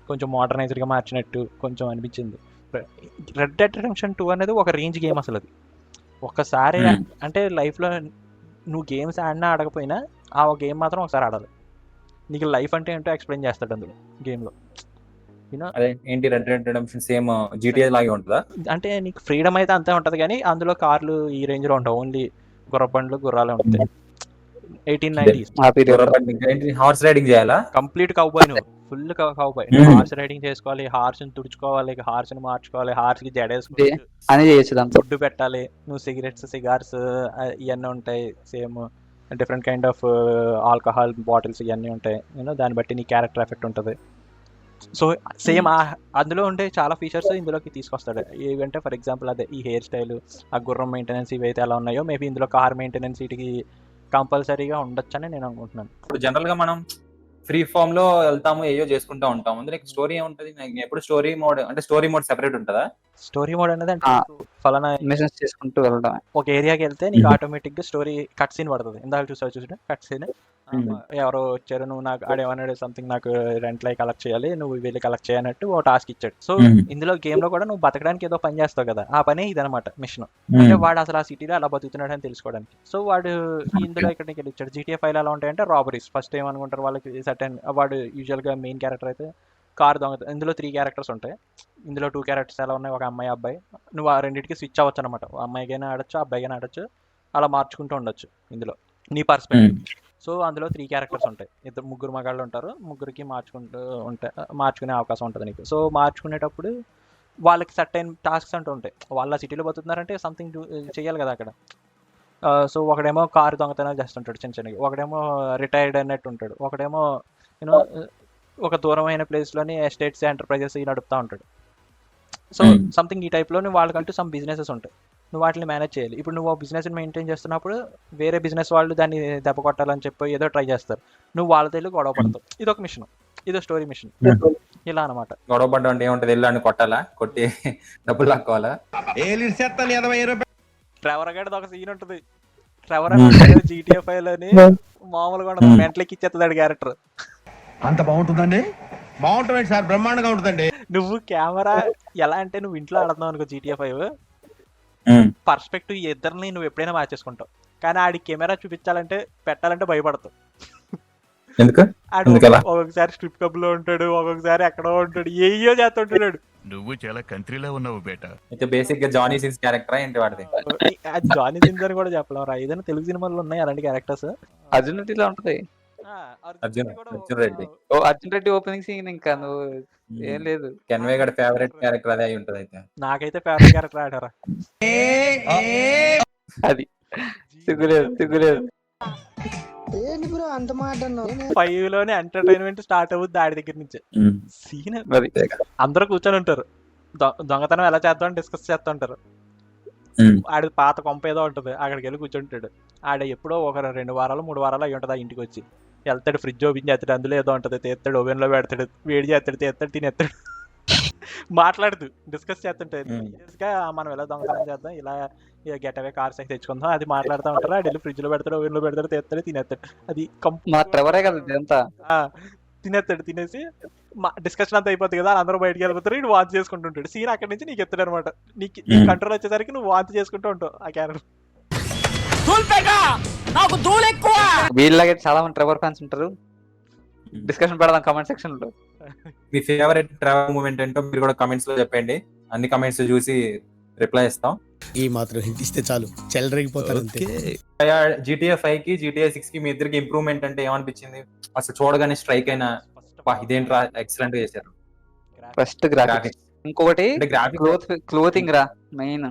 కొంచెం మోడర్నైజ్డ్గా మార్చినట్టు కొంచెం అనిపించింది. రెడ్ డెడ్ రెడెంప్షన్ 2 అనేది ఒక రేంజ్ గేమ్ అసలు. అది ఒక్కసారి అంటే లైఫ్లో నువ్వు గేమ్స్ ఆడినా ఆడకపోయినా ఆ గేమ్ మాత్రం ఒకసారి ఆడాలి. నీకు లైఫ్ అంటే ఏంటో ఎక్స్ప్లెయిన్ చేస్తాడు అందులో గేమ్లో. అదే ఏంటి red dead redemption same GTA లాగే ఉంటుందా? అంటే నీకు ఫ్రీడమ్ అయితే అంతే ఉంటుంది కానీ అందులో కార్లు ఈ రేంజ్లో ఉంటావు, ఓన్లీ గుర్రబండ్లు గుర్రాలే ఉంటాయి. 1890s హార్స్ రైడింగ్ చేయాలా? కంప్లీట్ కౌబాయ్, నువ్వు ఫుల్ కౌబాయ్. హార్స్ రైడింగ్ చేసుకోవాలి, హార్స్ ని తుడుచుకోవాలి, హార్స్ ని మార్చుకోవాలి, హార్స్ కి జడేసుకోవాలి, అని చేయొచ్చు. ఫుడ్ పెట్టాలి, నువ్వు సిగార్స్ ఇవన్నీ ఉంటాయి. Same different kind of alcohol bottles ఇవన్నీ ఉంటాయి. దాన్ని బట్టి నీ క్యారెక్టర్ ఎఫెక్ట్ ఉంటుంది. సో సేమ్ అందులో ఉండే చాలా ఫీచర్స్ ఇందులోకి తీసుకొస్తాడు. ఏవంటే ఫర్ ఎగ్జాంపుల్ అదే ఈ హెయిర్ స్టైల్, ఆ గుర్రం మెయింటెనెన్స్ ఇవైతే ఎలా ఉన్నాయో మేబీ ఇందులో కార్ మెయింటెనెన్స్ వీటికి కంపల్సరీగా ఉండొచ్చని నేను అనుకుంటున్నాను. ఇప్పుడు జనరల్ గా మనం ఫ్రీ ఫామ్ లో వెళ్తాము, ఏయో చేసుకుంటా ఉంటాము. అందులో స్టోరీ ఏముంటది? ఎప్పుడు స్టోరీ మోడ్ సెపరేట్ ఉంటుందా? స్టోరీ మోడ్ అనేది అంటే ఫలానా మిషన్స్ చేసుకుంటూ వెళ్ళడం. ఒక ఏరియాకి వెళ్తే నీకు ఆటోమేటిక్ గా స్టోరీ కట్ సీన్ పడుతుంది. ఇందాక చూసాడు కట్ సీన్, ఎవరో వచ్చారు, నువ్వు నాకు ఆడేమన్నాడు సంథింగ్, నాకు రెంట్ లై కలెక్ట్ చేయాలి, నువ్వు వెళ్ళి కలెక్ట్ చేయనట్టు ఒక టాస్క్ ఇచ్చాడు. సో ఇందులో గేమ్ లో కూడా నువ్వు బతకడానికి ఏదో పని చేస్తావు కదా, ఆ పనే ఇదనమాట మిషన్. అంటే వాడు అసలు ఆ సిటీలో అలా బతుకుతున్నాడు అని తెలుసుకోవడానికి. సో వాడు ఇందులో ఇక్కడికి వెళ్ళి ఇచ్చాడు. GTA 5 ఎలా ఉంటాయంటే రాబరీస్. ఫస్ట్ ఏమనుకుంటారు వాళ్ళకి సర్టెన్, వాడు యూజువల్ గా మెయిన్ క్యారెక్టర్ అయితే కార్ దొంగ. ఇందులో 3 క్యారెక్టర్స్ ఉంటాయి. ఇందులో 2 క్యారెక్టర్స్ ఎలా ఉన్నాయి, ఒక అమ్మాయి అబ్బాయి. నువ్వు ఆ రెండింటికి స్విచ్ అవ్వచ్చు అనమాట. అమ్మాయికైనా ఆడొచ్చు, అబ్బాయికైనా ఆడొచ్చు, అలా మార్చుకుంటూ ఉండొచ్చు ఇందులో నీ పర్స్పెక్టివ్. సో అందులో 3 క్యారెక్టర్స్ ఉంటాయి. ముగ్గురు మగాళ్ళు ఉంటారు, ముగ్గురికి మార్చుకునే అవకాశం ఉంటుంది నీకు. సో మార్చుకునేటప్పుడు వాళ్ళకి సర్టెన్ టాస్క్స్ అంటూ ఉంటాయి. వాళ్ళ సిటీలో బతుకుతున్నారంటే సంథింగ్ చేయాలి కదా అక్కడ. సో ఒకడేమో కారు దొంగతనాలు చేస్తుంటాడు చిన్నగా, ఒకడేమో రిటైర్డ్ అన్నట్టు ఉంటాడు, ఒకడేమో ఒక దూరమైన ప్లేస్లోని ఎస్టేట్స్ ఎంటర్ప్రైజెస్ నడుపుతూ ఉంటాడు. సో సంథింగ్ ఈ టైప్లోని వాళ్ళకంటూ సమ్ బిజినెసెస్ ఉంటాయి. నువ్వు వాటిని మేనేజ్ చేయాలి. ఇప్పుడు నువ్వు బిజినెస్ మెయింటైన్ చేస్తున్నప్పుడు వేరే బిజినెస్ వాళ్ళు దాన్ని దెబ్బ కొట్టాలని చెప్పి ఏదో ట్రై చేస్తారు, నువ్వు వాళ్ళతో వెళ్ళి గొడవ పడతావు. ఇదొక మిషన్, ఇదో స్టోరీ మిషన్. ఇలా అనమాట. గొడవ పడ్డం అంటే ఏముంటది? వెళ్ళి కొట్టాలా, కొట్టి డబ్బులు లాక్కోవాలా? ట్రెవర్ గడ్ ఒక సీన్ ఉంటుంది. ట్రెవర్ GTA 5 లోని మామూలుగా మెంట్లకి ఇచ్చేస్తాడు క్యారెక్టర్. అంత బాగుంటుందండి? బాగుంటుంది సార్, బ్రహ్మాండంగా ఉంటుందండి. నువ్వు కెమెరా ఎలా అంటే నువ్వు ఇంట్లో ఆడుతున్నావు అనుకో GTA 5 పర్స్పెక్టివ్ ఇద్దరిని నువ్వు ఎప్పుడైనా మార్చేసుకుంటావు, కానీ ఆడి కెమెరా చూపించాలంటే పెట్టాలంటే భయపడతావు. ఒక్కొక్కసారి స్ట్రిప్ క్లబ్ లో ఉంటాడు, ఒక్కొక్కసారి ఎక్కడో ఉంటాడు, ఏయో చేస్తుంటాడు. నువ్వు చాలా కంట్రీలో ఉన్నావు బేట. అయితే బేసిక్ గా జానీ సిన్స్ క్యారెక్టర్ ఏంటి వాడిది? జానీ సిన్స్ అని కూడా చెప్పలేము రా. ఏదైనా తెలుగు సినిమాల్లో ఉన్నాయి అలాంటి క్యారెక్టర్స్. అర్జునుడిలో ఉంటది. అర్జున్ రెడ్డి. ఓ అర్జున్ రెడ్డి ఓపెనింగ్ సీన్ ఇంకా నువ్వు ఏం లేదు. కెన్వే గడ ఫేవరెట్ క్యారెక్టర్ అదే అయి ఉంటది అయితే. నాకైతే ఫేవరెట్ క్యారెక్టర్ ఆడారా అది సిగ్గులేదు. 5 లోనే ఎంటర్టైన్మెంట్ స్టార్ట్ అవుద్ది ఆడి దగ్గర నుంచి. సీన్ అది అందరూ కూర్చొని ఉంటారు, దొంగతనం ఎలా చేద్దాం డిస్కస్ చేస్తూ ఉంటారు. ఆడి పాత కొంప ఏదో ఉంటుంది, అక్కడికి వెళ్ళి కూర్చుంటాడు. ఆడ ఎప్పుడో ఒక 2 వారాలు 3 వారాలు అయి ఉంటుంది ఆ ఇంటికి వచ్చి. వెళ్తాడు, ఫ్రిడ్జ్ ఓపెన్ చేస్తాడు, అందులో ఏదో ఉంటుంది, తీస్తాడు, ఓవెన్లో పెడతాడు, వేడి చేస్తాడు, తీస్తాడు, తినేస్తాడు. మాట్లాడుతూ డిస్కస్ చేస్తుంటాడు. సీరియస్గా మనం ఎలా దొంగతనం చేద్దాం, ఇలా గెట్ అవే కార్స్ అయితే తెచ్చుకుందాం, అది మాట్లాడుతూ ఉంటారు. ఆడు వెళ్ళి ఫ్రిడ్జ్లో పెడతాడు, ఓవెన్లో పెడతాడు, తీస్తాడు, తినేస్తాడు. అది మా ట్రెవరే కదా ఇదంతా. తినేస్తాడు. తినేసి డిస్కషన్ అంతా అయిపోతుంది కదా, అందరూ బయటికి వెళ్ళిపోతారు, ఇటు వాంతి చేసుకుంటుంటాడు. సీన్ అక్కడి నుంచి నీకు ఎత్తాడు అనమాట. నీకు కంట్రోల్ వచ్చేసరికి నువ్వు వాంతి చేసుకుంటూ ఉంటావు ఆ క్యారెక్టర్. వీళ్ళకి చాలా మంది ట్రెవర్ ఫ్యాన్స్ ఉంటారు. డిస్కషన్ పెడదాం కామెంట్ సెక్షన్ లో. మీ ఫేవరెట్ ట్రావెల్ మూమెంట్ ఏంటో మీరు కూడా కమెంట్స్ లో చెప్పండి. అన్ని కమెంట్స్ చూసి రిప్లై ఇస్తాం. ఈ మాత్రం హింట్ ఇస్తే చాలు, చెలరేగిపోతారు అంతే. GTA 5 కి GTA 6 కి మీ ఇద్దరికి ఇంప్రూవ్మెంట్ అంటే ఏమనిపించింది? అసలు చూడగానే స్ట్రైక్ అయినా ఇదేంట్రా ఎక్సలెంట్ గా చేశారు. ఫస్ట్ గ్రాఫిక్స్, ఇంకొకటి గ్రాఫిక్స్ క్లోతింగ్ రా మెయిన్.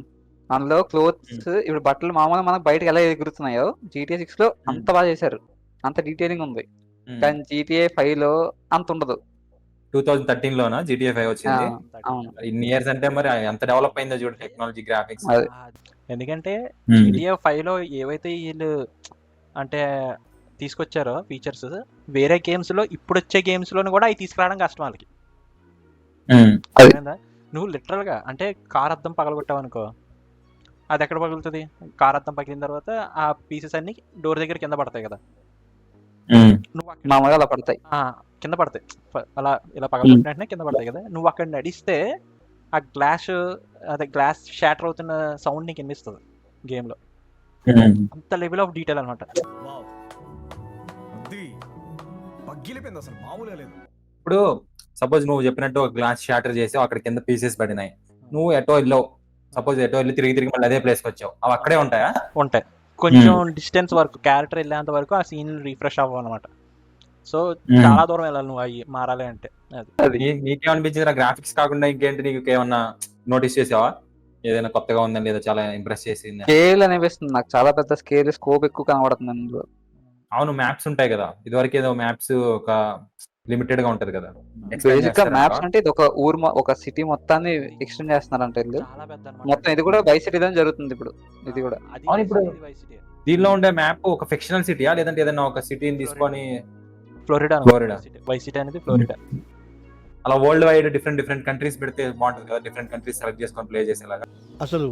అందులో క్లోత్స్ ఇప్పుడు బట్టలు మామూలుగా మనకు బయటకు ఎలా ఎగురుతున్నాయో GTA 6 లో అంత బాగా చేశారు, అంత డీటెయిలింగ్ ఉంది. కానీ GTA 5 లో అంత ఉండదు. 2013 లోనా GTA 5 వచ్చింది? అవును, ఇన్ని ఇయర్స్ అంటే మరి ఎంత డెవలప్ అయిందో చూడు టెక్నాలజీ, గ్రాఫిక్స్. ఎందుకంటే GTA 5 లో ఏవైతే వీళ్ళు అంటే తీసుకొచ్చారో ఫీచర్స్, వేరే గేమ్స్ లో ఇప్పుడు వచ్చే గేమ్స్ లోని కూడా అవి తీసుకురావడం కష్టం వాళ్ళకి. నువ్వు లిటరల్ గా అంటే కార్ అద్దం పగలగొట్టావు అనుకో, అది ఎక్కడ పగులుతుంది? కార్ అద్దం పగిలిన తర్వాత ఆ పీసెస్ అన్ని డోర్ దగ్గర కింద పడతాయి కదా, నువ్వు మామూలుగా అలా పడతాయి, కింద పడతాయి, అలా ఇలా పగలగొట్టిన వెంటనే కింద పడతాయి కదా. నువ్వు అక్కడ నడిస్తే ఆ గ్లాస్ షాటర్ అవుతున్న సౌండ్ నీకు వినిపిస్తుంది గేమ్ లో. అంత లెవెల్ ఆఫ్ డీటెయిల్ అనమాట. ఇప్పుడు సపోజ్ నువ్వు చెప్పినట్టు ఒక గ్లాస్ షాటర్ చేసి అక్కడ కింద పీసెస్ పడినాయి, నువ్వు ఎటో వెళ్ళావు, సపోజ్ ఎటో వెళ్ళి తిరిగి మళ్ళీ అదే ప్లేస్కి వచ్చావు, అవి అక్కడే ఉంటాయా? ఉంటాయి. కొంచెం డిస్టెన్స్ వరకు క్యారెక్టర్ వెళ్ళేంత వరకు ఆ సీన్ రిఫ్రెష్ అవ్వాలన్నమాట. సో చాలా దూరం వెళ్ళాలి నువ్వు అవి మారాలి అంటే. నీకేమనిపించింది? గ్రాఫిక్స్ కాకుండా ఇంకేంటి నీకు ఏమన్నా నోటీస్ చేసావా? ఏదైనా కొత్తగా ఉందని, లేదా చాలా ఇంప్రెస్ చేసింది? స్కేల్ అనిపిస్తుంది నాకు, చాలా పెద్ద స్కేల్, స్కోప్ ఎక్కువ కనబడుతుంది అందులో. అవును, మ్యాప్స్ ఉంటాయి కదా, ఇదివరకు ఏదో మ్యాప్స్ ఒక లిమిటెడ్ గా ఉంటది కదా. బేసిక్ గా మ్యాప్స్ అంటే ఇది ఒక ఊరు, ఒక సిటీ మొత్తాన్ని ఎక్స్టెండ్ చేస్తున్నారంట వీళ్ళు మొత్తం. ఇది కూడా వైస్ సిటీ జరుగుతుంది ఇప్పుడు. ఇది కూడా అవును. ఇప్పుడు దీనిలో ఉండే మ్యాప్ ఒక ఫిక్షనల్ సిటీయా, లేదంటే ఏదైనా ఒక సిటీని తీసుకొని? ఫ్లోరిడా వైస్ సిటీ అనేది ఫ్లోరిడా. అలా వరల్డ్ వైడ్ డిఫరెంట్ కంట్రీస్ పెడితే బాగుంటుంది కదా, డిఫరెంట్ కంట్రీస్ సెలెక్ట్ చేసుకొని ప్లే చేసేలాగా. అసలు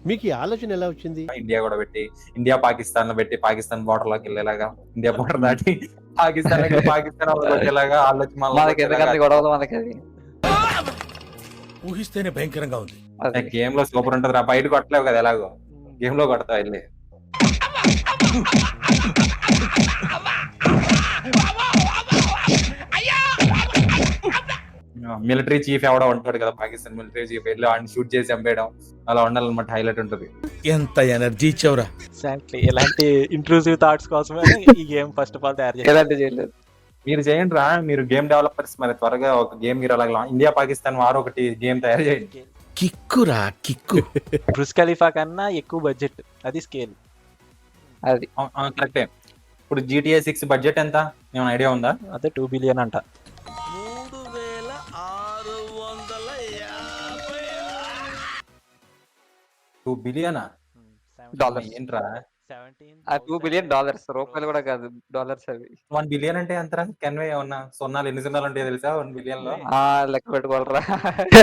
మీకు ఈ ఆలోచన ఎలా వచ్చింది? ఇండియా కూడా పెట్టి, ఇండియా పాకిస్తాన్ లో పెట్టి, పాకిస్తాన్ బోర్డర్ లోకి వెళ్ళేలాగా, ఇండియా బోర్డర్ దాటి పాకిస్తాన్ వచ్చేలాగా ఆలోచన. గొడవలు మనకి ఊహిస్తేనే భయంకరంగా ఉంది. గేమ్ లో సూపర్ ఉంటది రా, బయట కొట్టలేవు కదా, ఎలాగో గేమ్ లో కొడతావు వెళ్ళి. మిలిటరీ చీఫ్ ఎవడో ఉంటాడు కదా, పాకిస్తాన్ మిలిటరీ చీఫ్, వెళ్ళి వాడిని షూట్ చేసి చంపేయడం, అలా ఉండాలన్నమాట. హైలైట్ ఉంటది. ఎంత ఎనర్జీ ఇచ్చావురా. ఇలాంటి ఇంట్రూసివ్ థాట్స్ కోసమే ఈ గేమ్ ఫస్ట్ ఆఫ్ ఆల్ తయారు చేయలేదు. మీరు చేయండి రా, మీరు గేమ్ డెవలపర్స్, మరి త్వరగా ఒక గేమ్ మీరు అలాగే ఇండియా పాకిస్తాన్ వారు ఒకటి గేమ్ తయారు చేయండి. కిక్కురా కిక్కు. బ్రుజ్ ఖలీఫా కన్నా ఎక్కువ బడ్జెట్, అది స్కేల్. అది కరెక్టే. ఇప్పుడు GTA 6 బడ్జెట్ ఎంత, ఏమైనా ఐడియా ఉందా? అదే 2 బిలియన్ అంట. 2 బిలియనా డాలర్స్ ఏంట్రా? 2 బిలియన్ డాలర్స్, రూపాయలు కూడా కాదు, డాలర్స్ అవి. 1 బిలియన్ అంటే ఎంతరా? కెన్వే ఏమన్నా సున్నాలు ఎన్ని సున్నాలు ఉంటాయో తెలుసా 1 బిలియన్ లో? లెక్క పెట్టుకోవాలరా.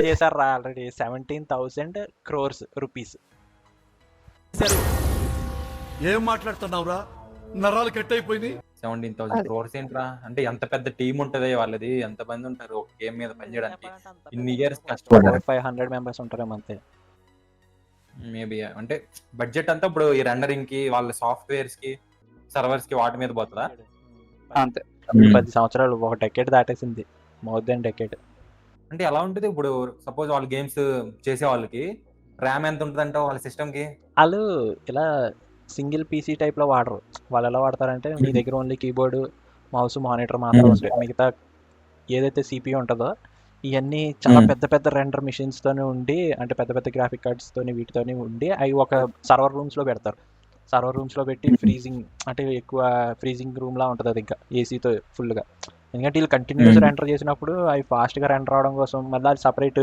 చేశారు రా ఆల్రెడీ 17,000 crores రూపీస్. ఏం మాట్లాడుతున్నావురా, నరాలు కట్ అయిపోయింది. 17,000 crores ఏంట్రా? అంటే ఎంత పెద్ద టీం ఉంటది వాళ్ళది, ఎంత మంది ఉంటారు ఒక గేమ్ మీద పనిచేయడానికి, ఇన్ని ఇయర్స్ కష్టపడ్డారు. 500 మెంబర్స్ ఉంటారేమో అంతే మేబీ. అంటే బడ్జెట్ అంతా ఇప్పుడు ఈ రెండరింగ్ కి, వాళ్ళ సాఫ్ట్వేర్స్ కి, సర్వర్స్ కి, వాటి మీద పోతుందా? అంతే. 10 సంవత్సరాలు, ఒక డెకేడ్ దాటేసింది, మోర్ దెన్ డెకేడ్. అంటే ఎలా ఉంటుంది ఇప్పుడు? సపోజ్ వాళ్ళు గేమ్స్ చేసే వాళ్ళకి ర్యామ్ ఎంత ఉంటుందంట వాళ్ళ సిస్టమ్ కి? వాళ్ళు ఇలా సింగిల్ పీసీ టైప్ లో వాడరు. వాళ్ళు ఎలా వాడతారంటే మీ దగ్గర ఓన్లీ కీబోర్డ్, మౌస్ మానిటర్ మాత్రం ఉంటాయి. మిగతా ఏదైతే సిపియూ ఉంటుందో ఇవన్నీ చాలా పెద్ద పెద్ద రెండర్ మిషన్స్తోనే ఉండి, అంటే పెద్ద పెద్ద గ్రాఫిక్ కార్డ్స్తోని వీటితోని ఉండి అవి ఒక సర్వర్ రూమ్స్లో పెడతారు. సర్వర్ రూమ్స్లో పెట్టి ఫ్రీజింగ్, అంటే ఎక్కువ ఫ్రీజింగ్ రూమ్లా ఉంటుంది అది, ఇంకా ఏసీతో ఫుల్గా. ఎందుకంటే వీళ్ళు కంటిన్యూస్ రెండర్ చేసినప్పుడు అవి ఫాస్ట్గా రెండర్ అవడం కోసం మళ్ళీ అది సపరేట్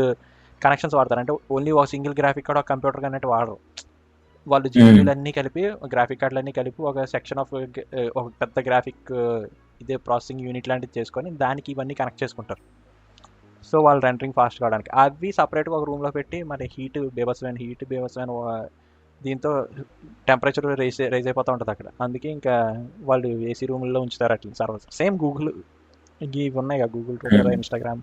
కనెక్షన్స్ వాడతారు. అంటే ఓన్లీ ఒక సింగిల్ గ్రాఫిక్ కార్డ్ ఒక కంప్యూటర్ అన్నట్టు వాడరు. వాళ్ళు జీపీయూలు అన్నీ కలిపి, గ్రాఫిక్ కార్డులు అన్నీ కలిపి ఒక సెక్షన్ ఆఫ్ ఒక పెద్ద గ్రాఫిక్ ఇదే ప్రాసెసింగ్ యూనిట్ లాంటిది చేసుకొని దానికి ఇవన్నీ కనెక్ట్ చేసుకుంటారు. సో వాళ్ళు రెండరింగ్ ఫాస్ట్ కావడానికి అవి సపరేట్గా ఒక రూమ్లో పెట్టి, మరి హీట్ బేబస్మైన దీంతో టెంపరేచర్ రైజ్ అయిపోతూ ఉంటుంది అక్కడ. అందుకే ఇంకా వాళ్ళు ఏసీ రూమ్లో ఉంచుతారు అట్లా సర్వర్స్. సేమ్ గూగుల్ ఇవి ఉన్నాయి కదా, గూగుల్, ట్విట్టర్, ఇన్స్టాగ్రామ్,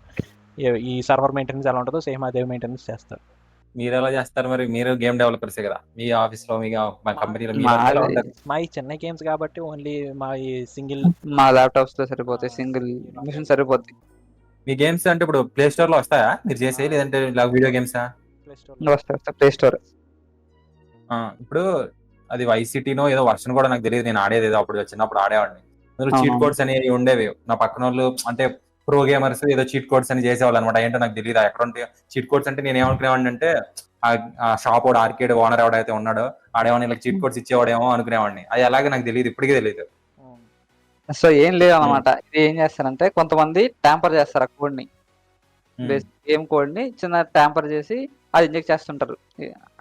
ఈ సర్వర్ మెయింటెనెన్స్ ఎలా ఉంటుందో సేమ్ అదే మెయింటెనెన్స్ చేస్తారు. మీరు ఎలా చేస్తారు మరి? మీరు గేమ్ డెవలపర్సే కదా, మీ ఆఫీస్లో మీ కంపెనీలో మా ఈ చిన్న గేమ్స్ కాబట్టి ఓన్లీ మా ఈ సింగిల్ మా ల్యాప్టాప్స్లో సరిపోతాయి, సింగిల్ మిషన్ సరిపోతాయి. మీ గేమ్స్ అంటే ఇప్పుడు ప్లే స్టోర్ లో వస్తాయా మీరు చేసే, లేదంటే ఇలా వీడియో గేమ్సా? వస్తాయి ప్లే స్టోర్. ఇప్పుడు అది వైసిటీనో ఏదో వర్షన్ కూడా నాకు తెలియదు, నేను ఆడేది ఏదో అప్పుడు చిన్నప్పుడు ఆడేవాడిని. అందులో చీట్ కోడ్స్ అనేవి ఉండేవి. నా పక్కన వాళ్ళు అంటే ప్రో గేమర్స్ ఏదో చీట్ కోడ్స్ అని చేసేవాళ్ళు అనమాట. ఏంటో నాకు తెలియదు ఎక్కడ ఉంటాయి చీట్ కోడ్స్. అంటే నేను ఏమనుకునేవాడిని అంటే ఆ షాప్ వాడు, ఆర్కేడ్ ఓనర్ ఎవడైతే ఉన్నాడో ఆడేవాడిని ఇలా చీట్ కోడ్స్ ఇచ్చేవాడేమో అనుకునేవాడిని. అది అలాగే నాకు తెలియదు, ఇప్పటికీ తెలియదు. సో ఏం లేదు అనమాట. ఇది ఏం చేస్తారంటే కొంతమంది ట్యాంపర్ చేస్తారు ఆ కోడ్ ని, గేమ్ కోడ్ ని చిన్న ట్యాంపర్ చేసి అది ఇంజెక్ట్ చేస్తుంటారు,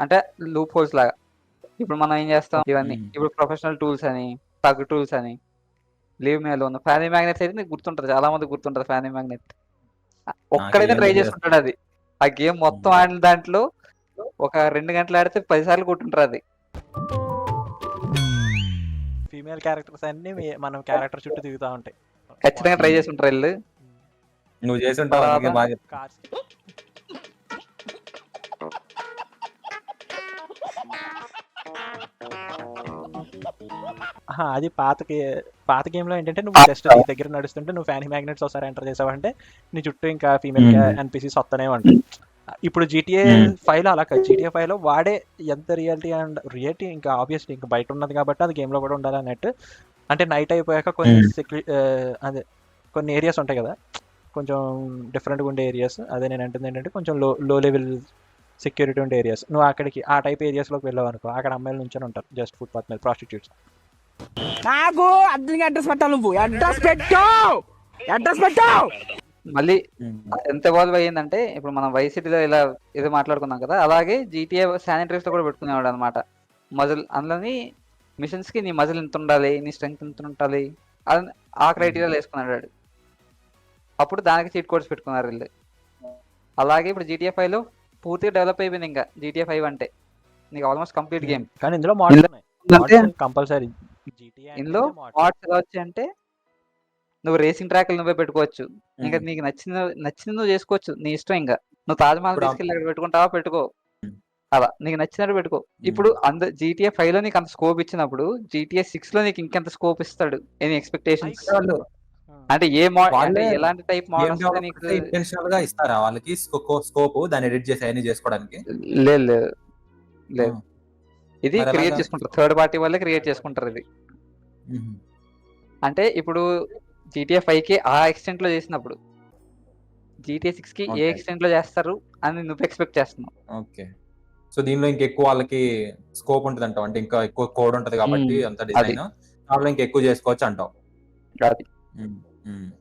అంటే లూప్ హోల్స్ లాగా. ఇప్పుడు మనం ఏం చేస్తాం, ఇవన్నీ ఇప్పుడు ప్రొఫెషనల్ టూల్స్ అని, టగ్ టూల్స్ అని, leave me alone, fanny magnets అయితే నీకు గుర్తుంటది, చాలా మంది గుర్తుంటది ఫ్యానీ మ్యాగ్నెట్. ఒక్కడైతే ట్రై చేసుకుంటాడు అది. ఆ గేమ్ మొత్తం ఆడిన దాంట్లో ఒక 2 గంటలు ఆడితే 10 సార్లు కొట్టుంటారు అది. ఫీమేల్ క్యారెక్టర్స్ అన్ని మనం క్యారెక్టర్ చుట్టూ తిరుగుతూ ఉంటాయి. ఖచ్చితంగా ట్రై చేసి ఉంటారు వీళ్ళు. నువ్వు చేసి ఉంటావు. అది పాత గేమ్లో ఏంటంటే నువ్వు జస్ట్ నీ దగ్గర నడుస్తుంటే నువ్వు ఫ్యానీ మ్యాగ్నెట్స్ ఒకసారి ఎంటర్ చేసావంటే నీ చుట్టూ ఇంకా ఫీమేల్ ఎన్పిసిస్ వస్తూనే ఉంటాయి. ఇప్పుడు GTA 5 అలా కాదు. GTA 5 వాడే ఎంత రియాలిటీ ఇంకా ఆబ్వియస్లీ ఇంకా బయట ఉన్నది కాబట్టి అది గేమ్లో కూడా ఉండాలి అన్నట్టు. అంటే నైట్ అయిపోయాక కొన్ని ఏరియాస్ ఉంటాయి కదా, కొంచెం డిఫరెంట్గా ఉండే ఏరియాస్. అదే నేను అంటుంది ఏంటంటే కొంచెం లో లెవెల్ సెక్యూరిటీ ఉండే ఏరియాస్. నువ్వు అక్కడికి ఆ టైప్ ఏరియాస్లోకి వెళ్ళావు అనుకో, అక్కడ అమ్మాయిల నుంచి ఉంటారు జస్ట్ ఫుట్పాత్ మీద, ప్రాస్టిట్యూట్స్. నాకు అడ్రస్ పెట్టాలి, నువ్వు అడ్రస్ పెట్టావు. మళ్ళీ ఎంత ఎవాల్వ్ అయ్యిందంటే ఇప్పుడు మనం వైసిటీలో ఇలా ఏదో మాట్లాడుకున్నాం కదా, అలాగే GTA శానిటరీస్ లో కూడా పెట్టుకునేవాడు అనమాట. మజిల్ అందులోని మిషన్స్ కి నీ మజిల్ ఎంత ఉండాలి, నీ స్ట్రెంగ్త్ ఎంత ఉండాలి, ఆ క్రైటీరియాలో వేసుకున్నాడు. అప్పుడు దానికి చీట్ కోడ్స్ పెట్టుకున్నారు వీళ్ళు. అలాగే ఇప్పుడు GTA 5 పూర్తిగా డెవలప్ అయిపోయింది. ఇంకా GTA 5 అంటే నీకు ఆల్మోస్ట్ కంప్లీట్ గేమ్. కానీ ఇందులో మోడ్స్ కంపల్సరీ. ఇందులో మోడ్స్ ఎలా వచ్చాయంటే నువ్వు రేసింగ్ ట్రాక్లు నువ్వే పెట్టుకోవచ్చు, ఇంకా నీకు నచ్చింది నువ్వు చేసుకోవచ్చు, నీ ఇష్టం. ఇంకా నువ్వు తాజ్మహల్ తీసుకెళ్ళి అక్కడ పెట్టుకుంటావా పెట్టుకో, అలా నీకు నచ్చినట్టు పెట్టుకో. ఇప్పుడు GTA 5 లో నీకు అంత స్కోప్ ఇచ్చినప్పుడు GTA 6 లో నీకు ఇంకెంత స్కోప్ ఇస్తాడు? Any expectations? అంటే ఏ మోడల్, ఎలాంటి టైప్ మోడల్ ఇంటెన్షనల్ గా ఇస్తారా వాళ్ళకి స్కోప్ దాన్ని ఎడిట్ చేసి అన్ని చేసుకోవడానికి? లేదు, ఇది క్రియేట్ చేసుకుంటారు, థర్డ్ పార్టీ వాళ్ళే క్రియేట్ చేసుకుంటారు ఇది. అంటే ఇప్పుడు GTA 5 కి ఆ ఎక్స్టెంట్ లో చేసినప్పుడు GTA 6 కి ఏ ఎక్స్టెంట్ లో చేస్తారు అని నువ్వు ఎక్స్పెక్ట్ చేస్తున్నావు. ఓకే, సో దీనిలో ఇంకెక్కువ వాళ్ళకి స్కోప్ ఉంటుంది అంటావు, అంటే ఇంకా ఎక్కువ కోడ్ ఉంటది కాబట్టి అంత డిజైన్ దాంట్లో ఇంకా ఎక్కువ చేసుకోవచ్చు అంటావు.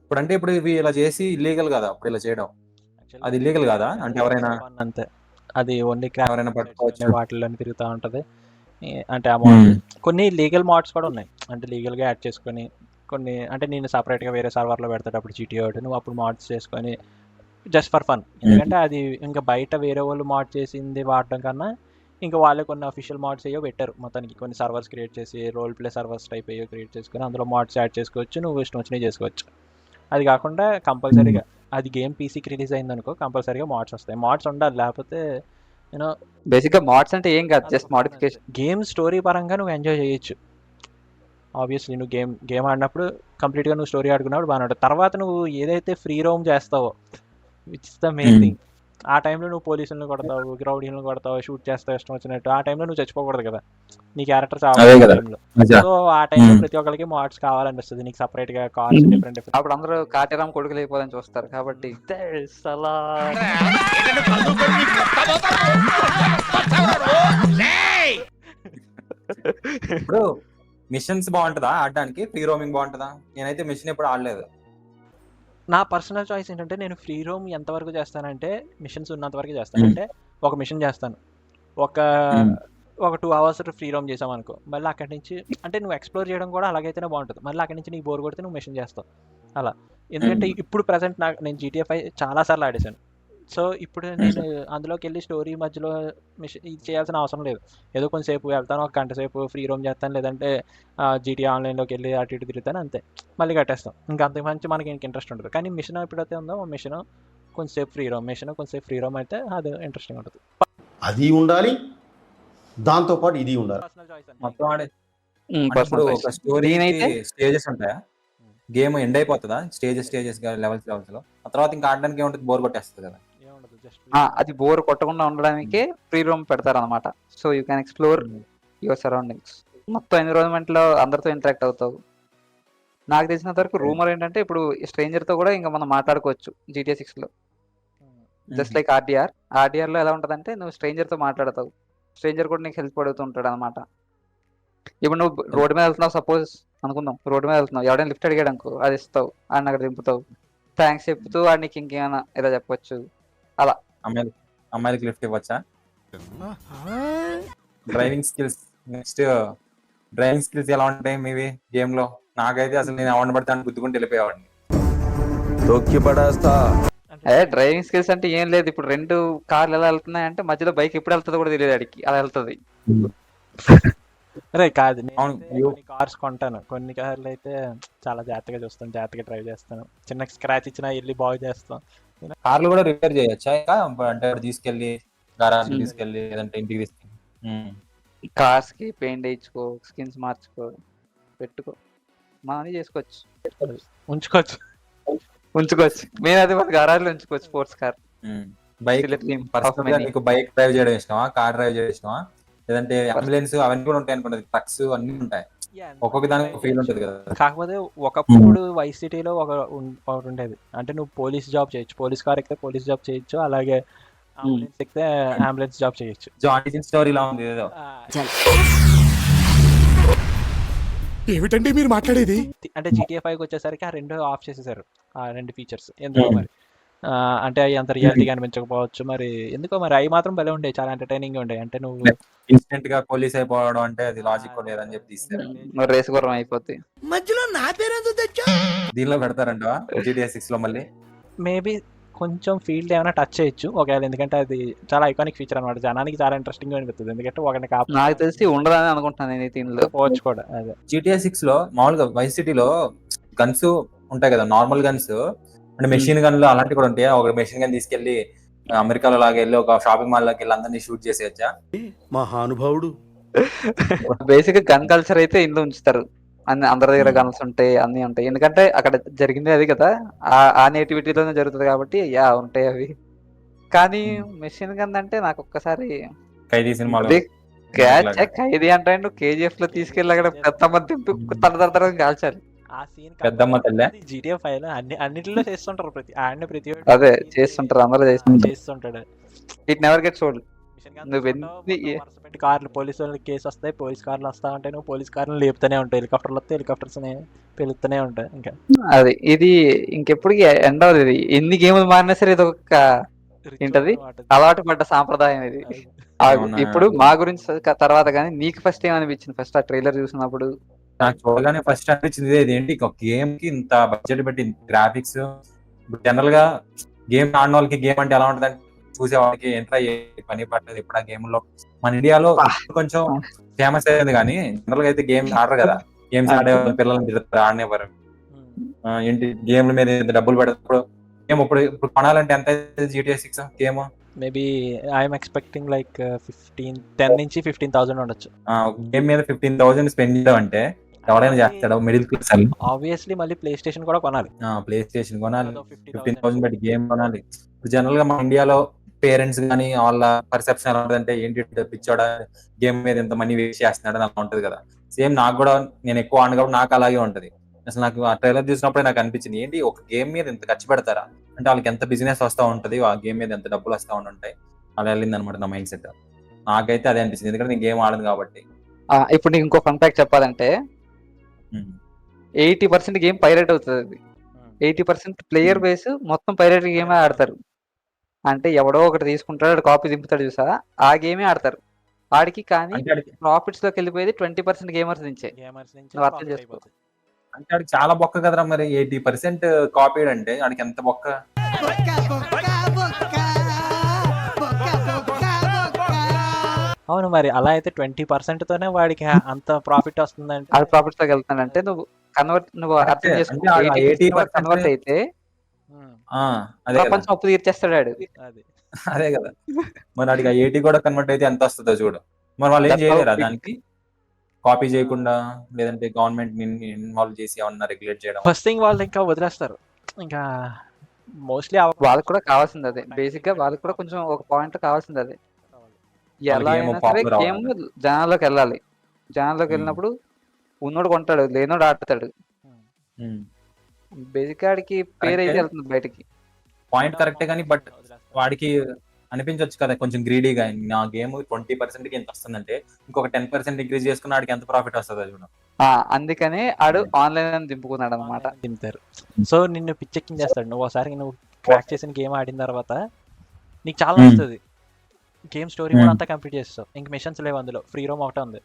ఇప్పుడు అంటే ఇప్పుడు ఇవి ఇలా చేసి ఇల్లీగల్ కదా, ఇప్పుడు ఇలా చేయడం అది ఇల్లీగల్ కదా? అంటే ఎవరైనా అంతే, అది ఓన్లీ ఎవరైనా పట్టుకోవచ్చు, వాటిలో తిరుగుతూ ఉంటది. అంటే కొన్ని లీగల్ మోడ్స్ కూడా ఉన్నాయి, అంటే లీగల్ గా యాడ్ చేసుకొని కొన్ని, అంటే నేను సపరేట్ గా వేరే సర్వర్లో పెడతాడు GTA నువ్వు అప్పుడు మోడ్స్ చేసుకొని జస్ట్ ఫర్ ఫన్. ఎందుకంటే అది ఇంకా బయట వేరే వాళ్ళు మోడ్ చేసింది వాడడం కన్నా ఇంకా వాళ్ళే కొన్ని అఫీషియల్ మోడ్స్ అయ్యో పెట్టారు మొత్తానికి. కొన్ని సర్వర్స్ క్రియేట్ చేసి రోల్ ప్లే సర్వర్స్ టైప్ అయ్యో క్రియేట్ చేసుకొని అందులో మోడ్స్ యాడ్ చేసుకోవచ్చు, నువ్వు ఇష్టం వచ్చినవి చేసుకోవచ్చు. అది కాకుండా కంపల్సరీగా అది గేమ్ పీసీకి రిలీజ్ అయింది అనుకో, కంపల్సరీగా మోడ్స్ వస్తాయి. మోడ్స్ ఉండాలి, లేకపోతే యూనో బేసిక్గా మోడ్స్ అంటే ఏం కాదు, జస్ట్ మోడిఫికేషన్. గేమ్ స్టోరీ పరంగా నువ్వు ఎంజాయ్ చేయొచ్చు. ఆబ్వియస్లీ నువ్వు గేమ్ ఆడినప్పుడు కంప్లీట్గా నువ్వు స్టోరీ ఆడుకున్నప్పుడు బాగానే ఉంటుంది. తర్వాత నువ్వు ఏదైతే ఫ్రీ రోమ్ చేస్తావో, which is the main thing, ఆ టైంలో నువ్వు పోలీసులను కొడతావు, రౌడీలను కొడతావు, షూట్ చేస్తావు ఇష్టం వచ్చినట్టు. ఆ టైంలో నువ్వు చచ్చిపోకూడదు కదా, నీ క్యారెక్టర్ అదే చావాలి ఆ కదా టైంలో. మజా. సో ఆ టైంలో ప్రతి ఒక్కరికి మోడ్స్ కావాలనిపిస్తుంది, నీకు సపరేట్గా కార్స్ డిఫరెంట్ డిఫరెంట్. అప్పుడు అందరూ కాటేరాం కొడుకులు అయిపోదని చూస్తారు కాబట్టి ఇప్పుడు మిషన్స్ బాగుంటుందా ఆడడానికి, ఫ్రీ రోమింగ్ బాగుంటుందా? నేనైతే మిషన్ ఎప్పుడు ఆడలేదు. నా పర్సనల్ చాయిస్ ఏంటంటే నేను ఫ్రీ రోమ్ ఎంతవరకు చేస్తానంటే మిషన్స్ ఉన్నంత వరకు చేస్తాను. అంటే ఒక మిషన్ చేస్తాను, ఒక ఒక 2 hours ఫ్రీ రోమ్ చేసాం అనుకో, మళ్ళీ అక్కడి నుంచి అంటే నువ్వు ఎక్స్ప్లోర్ చేయడం కూడా అలాగైతేనే బాగుంటుంది. మళ్ళీ అక్కడి నుంచి నీకు బోర్ కొడితే నువ్వు మిషన్ చేస్తావు అలా. ఎందుకంటే ఇప్పుడు ప్రజెంట్ నేను GTA 5 చాలాసార్లు ఆడేశాను. సో ఇప్పుడు నేను అందులోకి వెళ్ళి స్టోరీ మధ్యలో మిషన్ ఇది చేయాల్సిన అవసరం లేదు. ఏదో కొంచెంసేపు వెళ్తాను, ఒక గంట సేపు ఫ్రీ రోమ్ చేస్తాను, లేదంటే GTA ఆన్లైన్లోకి వెళ్ళి అటు ఇటు తిరుగుతాను, అంతే. మళ్ళీ కట్టేస్తాం. ఇంకా అంతకు మంచి మనకి ఇంట్రెస్ట్ ఉంటుంది. కానీ మిషన్ ఎప్పుడైతే ఉందో మిషన్ కొంచెంసేపు ఫ్రీ రోమ్, మిషన్ కొంచెంసేపు ఫ్రీ రోమ్ అయితే అది ఇంట్రెస్టింగ్ ఉంటుంది. అది ఉండాలి, దాంతోపాటు ఇది ఉండాలి. పర్సనల్ చాయిస్ అంటే మొత్తం ఆడే ఇప్పుడు పర్సనల్ ఒక స్టోరీకి నేనైతే స్టేజెస్ ఉంటాయా? గేమ్ ఎండ్ అయిపోతుందా స్టేజెస్ లెవెల్స్ లో? ఆ తర్వాత ఇంకా ఆడడానికి ఏముంటుంది, బోర్ కొట్టేస్తుంది కదా. ఏముండదు, జస్ట్ అది బోర్ కొట్టకుండా ఉండడానికే ఫ్రీ రూమ్ పెడతారు అనమాట. So you can explore your surroundings. మొత్తం ఎన్విరాన్మెంట్ లో అందరితో ఇంటరాక్ట్ అవుతావు. నాకు తెలిసినంత వరకు రూమర్ ఏంటంటే ఇప్పుడు స్ట్రేంజర్ తో కూడా ఇంకా మనం మాట్లాడుకోవచ్చు GTA 6 లో. జస్ట్ లైక్ ఆర్డిఆర్ లో ఎలా ఉంటదంటే నువ్వు స్ట్రేంజర్ తో మాట్లాడతావు, స్ట్రేంజర్ కూడా నీకు హెల్ప్ అడుగుతూ ఉంటాడు అనమాట. ఇప్పుడు నువ్వు రోడ్డు మీద వెళ్తున్నావు సపోజ్ అనుకుందాం, రోడ్డు మీద వెళ్తున్నావు, ఎవడైనా లిఫ్ట్ అడిగాడు అనుకో అది ఇస్తావు, ఆడిని అక్కడ దింపుతావు, థ్యాంక్స్ చెప్తూ ఆడు నీకు ఇంకేమైనా ఏదో చెప్పొచ్చు అలా. అమ్మాయిలకి లిఫ్ట్ ఇవ్వచ్చా? డ్రైవింగ్ స్కిల్స్ ఎలా ఉంటాయి మీవి గేమ్ లో? నాకైతే అసలు నేను ఎవరిని పడతాను గుద్దుకుంటూ వెళ్ళిపోయేవాడిని. తొక్కి పడేస్తా. డ్రైవింగ్ స్కిల్స్ అంటే ఏం లేదు. ఇప్పుడు 2 కార్లు ఎలా వెళ్తున్నాయి అంటే మధ్యలో బైక్ ఎప్పుడు వెళ్తుందో కూడా తెలియదు అడిగి, అలా వెళ్తుంది. అరే కాదు, అవును. నేను కొన్ని కార్స్ కొంటాను, కొన్ని కార్లు అయితే చాలా జాగ్రత్తగా చూస్తాను, జాగ్రత్తగా డ్రైవ్ చేస్తాను. చిన్న స్క్రాచ్ ఇచ్చినా వెళ్ళి బాగు చేస్తాం. కార్లు కూడా రిపేర్ చేయొచ్చా? ఇంకా అంటే తీసుకెళ్ళి గరాజ్ తీసుకెళ్ళి లేదంటే ఇంటికి తీసుకెళ్ళి కార్స్ కి పెయింట్ వేయించుకో, స్కిన్స్ మార్చుకో, పెట్టుకో, మనం చేసుకోవచ్చు, ఉంచుకోవచ్చు. మెయిన్ అది మన గరాజ్ లో ఉంచుకోవచ్చు స్పోర్ట్స్ కార్. బైక్ నీకు బైక్ డ్రైవ్ చేయడం ఇష్టమా, కార్ డ్రైవ్ చేయడం ఇష్టమా, లేదంటే అంబులెన్స్ అవన్నీ కూడా ఉంటాయి అనుకుంటా, ట్రక్స్ అన్ని ఉంటాయి, ఒక్కొక్క దానికి ఫీల్ ఉంటుంది కదా. కాకపోతే ఒకప్పుడు వైస్ సిటీలో ఒకటి ఉండేది, అంటే నువ్వు పోలీస్ జాబ్ చేయొచ్చు, పోలీస్ కార్ ఎక్కితే పోలీస్ జాబ్ చేయొచ్చు, అలాగే అంబులెన్స్ ఎక్కితే అంబులెన్స్ జాబ్ చేయొచ్చు. జానీ స్టోరీ ఇలా ఉంది ఏదో. ఏమిటండి మీరు మాట్లాడేది? అంటే GTA 5 వచ్చేసరికి ఆ 2 ఆఫ్ చేసేసారు, ఆ 2 ఫీచర్స్. ఎందుకో మరి అంటే అవి అంత రియాలిటీగా అనిపించకపోవచ్చు మరి, ఎందుకో మరి. అవి మాత్రం భలే ఉండే, చాలా ఎంటర్టైనింగ్ ఉండే. అంటే నువ్వు ఇన్స్టెంట్ గా పోలీస్ అయిపోవడం అంటే అది లాజిక్ లేదని చెప్పి తీస్తారు. రేస్ గుర్రం అయిపోద్ది. మధ్యలో నా పేరు ఎందుకు తెచ్చా? దీనిలో పెడతారంట GTA 6 లో మళ్ళీ మేబీ కొంచెం ఫీల్డ్ ఏమైనా టచ్ చేయొచ్చు ఒకవేళ, ఎందుకంటే అది చాలా ఐకానిక్ ఫీచర్ అనమాట, జనానికి చాలా ఇంట్రెస్టింగ్ గా అనిపిస్తుంది. ఎందుకంటే ఒకటి నాకు తెలిసి ఉండదని అనుకుంటున్నాను నేను దీనిలో. పోవచ్చు కూడా. అదే GTA 6 లో మామూలుగా వైస్ సిటీలో గన్స్ ఉంటాయి కదా, నార్మల్ గన్స్ అంటే మెషిన్ గన్లు అలాంటివి కూడా ఉంటాయి. ఒక మెషిన్ గన్ తీసుకెళ్లి అమెరికాలో లాగా వెళ్ళి ఒక షాపింగ్ మాల్ లోకి వెళ్ళి అందరినీ షూట్ చేసేయచ్చా? మహానుభావుడు. బేసిక్ గా గన్ కల్చర్ అయితే ఇందులో ఉంచుతారు, అందరి దగ్గర గన్స్ ఉంటాయి, అన్ని ఉంటాయి. ఎందుకంటే అక్కడ జరిగింది అది కదా, ఆ నేటివిటీలోనే జరుగుతుంది కాబట్టి ఉంటాయి అవి. కానీ మెషిన్ గన్ అంటే నాకు ఒక్కసారి ఖైదీ సినిమాలో ఖైదీ అంటే KGF లో తీసుకెళ్ళి అక్కడ పెద్దమ్మ దింపి తర కాల్చాలి. ఆ సీన్ పెద్దమ్మ తల్లే. GTA 5 లో అన్నిటిలో చేస్తుంటారు, ప్రతి అదే చేస్తుంటారు, అందరూ చేస్తుంటాడు. It never gets old. కార్లు పోలీసు వాళ్ళకి కేసు వస్తాయి, పోలీస్ కార్లు వస్తా ఉంటాయి, నువ్వు పోలీస్ కార్లు లేపుతూనే ఉంటాయి, హెలికాప్టర్లు వస్తే హెలికాప్టర్స్ పెరుగుతూనే ఉంటాయి. ఇంకా అది ఇది ఇంకెప్పటికి ఎండ్ అవుతుంది. ఇది ఎన్ని గేములు మారినా సరే ఇది ఒక ఏంటది అలవాటు పడ్డ సాంప్రదాయం ఇది. ఇప్పుడు మా గురించి తర్వాత కానీ నీకు ఫస్ట్ ఏమనిపించింది ఫస్ట్ ఆ ట్రైలర్ చూసినప్పుడు? నాకు చూడగానే ఫస్ట్ అనిపించింది ఇదేంటి ఒక గేమ్ కి ఇంత బడ్జెట్ పెట్టి గ్రాఫిక్స్. జనరల్ గా గేమ్ ఆడిన వాళ్ళకి గేమ్ అంటే ఎలా ఉంటది అంటే చూసే వాళ్ళకి ఎంటర్ అయ్యే పని పట్టదు. ఇప్పుడు ఆ గేమ్ లో మన ఇండియాలో కొంచెం ఫేమస్ అయ్యేది, కానీ జనరల్ గా అయితే గేమ్స్ ఆడరు కదా. గేమ్స్ ఆడే పిల్లల్ని తిరుగుతారు, ఆడనేవారు. ఏంటి గేమ్ల మీద డబ్బులు పెడతారు. గేమ్ ఇప్పుడు కొనాలంటే ఎంత GTA 6 game? Maybe I'm expecting like 10 నుంచి 15,000 ఉండొచ్చు. గేమ్ మీద 15,000 స్పెండ్ చేయడం అంటే ఎవరైనా చేస్తాడు, మిడిల్ క్లాస్. ఆబ్వియస్లీ మళ్ళీ ప్లే స్టేషన్ కూడా కొనాలి, ప్లే స్టేషన్ కొనాలి, 15,000 పెట్టి గేమ్ కొనాలి. జనరల్ గా మన ఇండియాలో పేరెంట్స్ గానీ వాళ్ళ పర్సెప్షన్ ఎలా ఉంటదంటే, ఏంటి పిచ్చోడా గేమ్ మీద ఇంత మనీ వేస్ట్ చేస్తున్నాడు అని అలా ఉంటది కదా! సేమ్ నాకు గూడా నేను ఎక్కువ ఆడను కాబట్టి నాకు అలాగే ఉంటది. అసలు నాకు ఆ ట్రైలర్ చూసినప్పుడే నాకు అనిపించింది. ఏంటి ఒక గేమ్ మీద ఇంత ఖర్చు పెడతారా? అంటే వాళ్ళకి ఎంత బిజినెస్ వస్తా ఉంటది. ఆ గేమ్ మీద ఎంత డబ్బులు వస్తా ఉండుంటాయి. అలా వెళ్ళిందనమాట నా మైండ్ సెట్. నాకైతే అదే అనిపించింది. ఎందుకంటే నేను గేమ్ ఆడను కాబట్టి. ఇప్పుడు నీకు ఇంకో ఫన్ ఫ్యాక్ట్ చెప్పాలంటే హ్మ్. 80% గేమ్ పైరేట్ అవుతది. 80% ప్లేయర్ బేస్ మొత్తం పైరేట్ గేమే ఆడతారు. అంటే ఎవడో ఒకటి తీసుకుంటాడు, ఆడు కాపీ దింపుతాడు చూసావా? ఆ గేమే ఆడతారు. వాడికి కానీ అంటే ఆడికి ప్రాఫిట్స్ లోకి వెళ్ళిపోయేది 20% గేమర్స్ నుంచే. గేమర్స్ నుంచి నువ్వు అర్థం ప్రాఫిట్ చేసుకో. అయిపోతుంది. అంటే ఆడికి చాలా బొక్క కదరా మరి 80% కాపీడ్ అంటే ఆడికి ఎంత బొక్క? అవును మరి అలా అయితే 20% తోనే వాడికి అంత ప్రాఫిట్ వస్తుందంటే ఆడు ప్రాఫిట్స్ లోకి వెళ్తానంటే నువ్వు అర్థం కరెక్టే. చేసుకో. అంటే ఆడు ఆ 80% కన్వర్ట్ 80% అయితే ఆ! అదే కదా! ప్రపంచం అప్పు తీర్చేస్తాడు ఆడు. అది అదే కదా! మరి ఆడికి ఆ 80 కూడా కన్వర్ట్ అయితే ఎంత వస్తదో చూడు. మరి వాళ్ళు ఏం దట్స్ హౌ చేయలేరా బిగ్. దానికి? కాపీ చేయకుండా లేదంటే గవర్నమెంట్‌ని ఇన్వాల్వ్ చేసి ఏమన్నా రెగ్యులేట్ చేయడం? ఫస్ట్ థింగ్ వాళ్ళు ఇంకా వదిలేస్తారు. ఇంకా మోస్ట్లీ వాళ్ళకి కూడా కావాల్సింది అదే. బేసిక్ గా వాళ్ళకి కూడా కొంచెం ఒక పాయింట్ కావాల్సింది అదే. ఎలా వాళ్ళకి ఏమో అయినా సరే పాపులర్ గేమ్ అవ్వాలని. జనాల్లోకి వెళ్ళాలి. జనాల్లోకి హ్మ్. వెళ్ళినప్పుడు ఉన్నోడు కొంటాడు, లేనోడు ఆడతాడు. హ్మ్. బేసిక్ ఆడికి పేరు అయితే కరెక్టే. వెళ్తుంది బయటికి. పాయింట్ కరెక్టే గానీ బట్ వాడికి అనిపించొచ్చు కదా! కొంచెం గ్రీడీగా నా గేమ్ 20%కి ఇంత వస్తుందంటే ఇంకొక 10% ఇంక్రీజ్ చేసుకున్న ఆడికి ఎంత ప్రాఫిట్ వస్తదో చూడు. అందుకనే ఆడు ఆన్లైన్ అని దింపుకున్నాడు అనమాట. దింపుతారు. సో నిన్ను పిచ్చెక్కించేస్తాడు. నువ్వు ఒకసారి నువ్వు క్రాక్ చేసిన గేమ్ ఆడిన తర్వాత నీకు చాలా నచ్చుతుంది. గేమ్ స్టోరీ కూడా అంతా కంప్లీట్ చేస్తావు. ఇంక మిషన్స్ లేవు అందులో. ఫ్రీ రోమ్ ఒకటే ఉంది.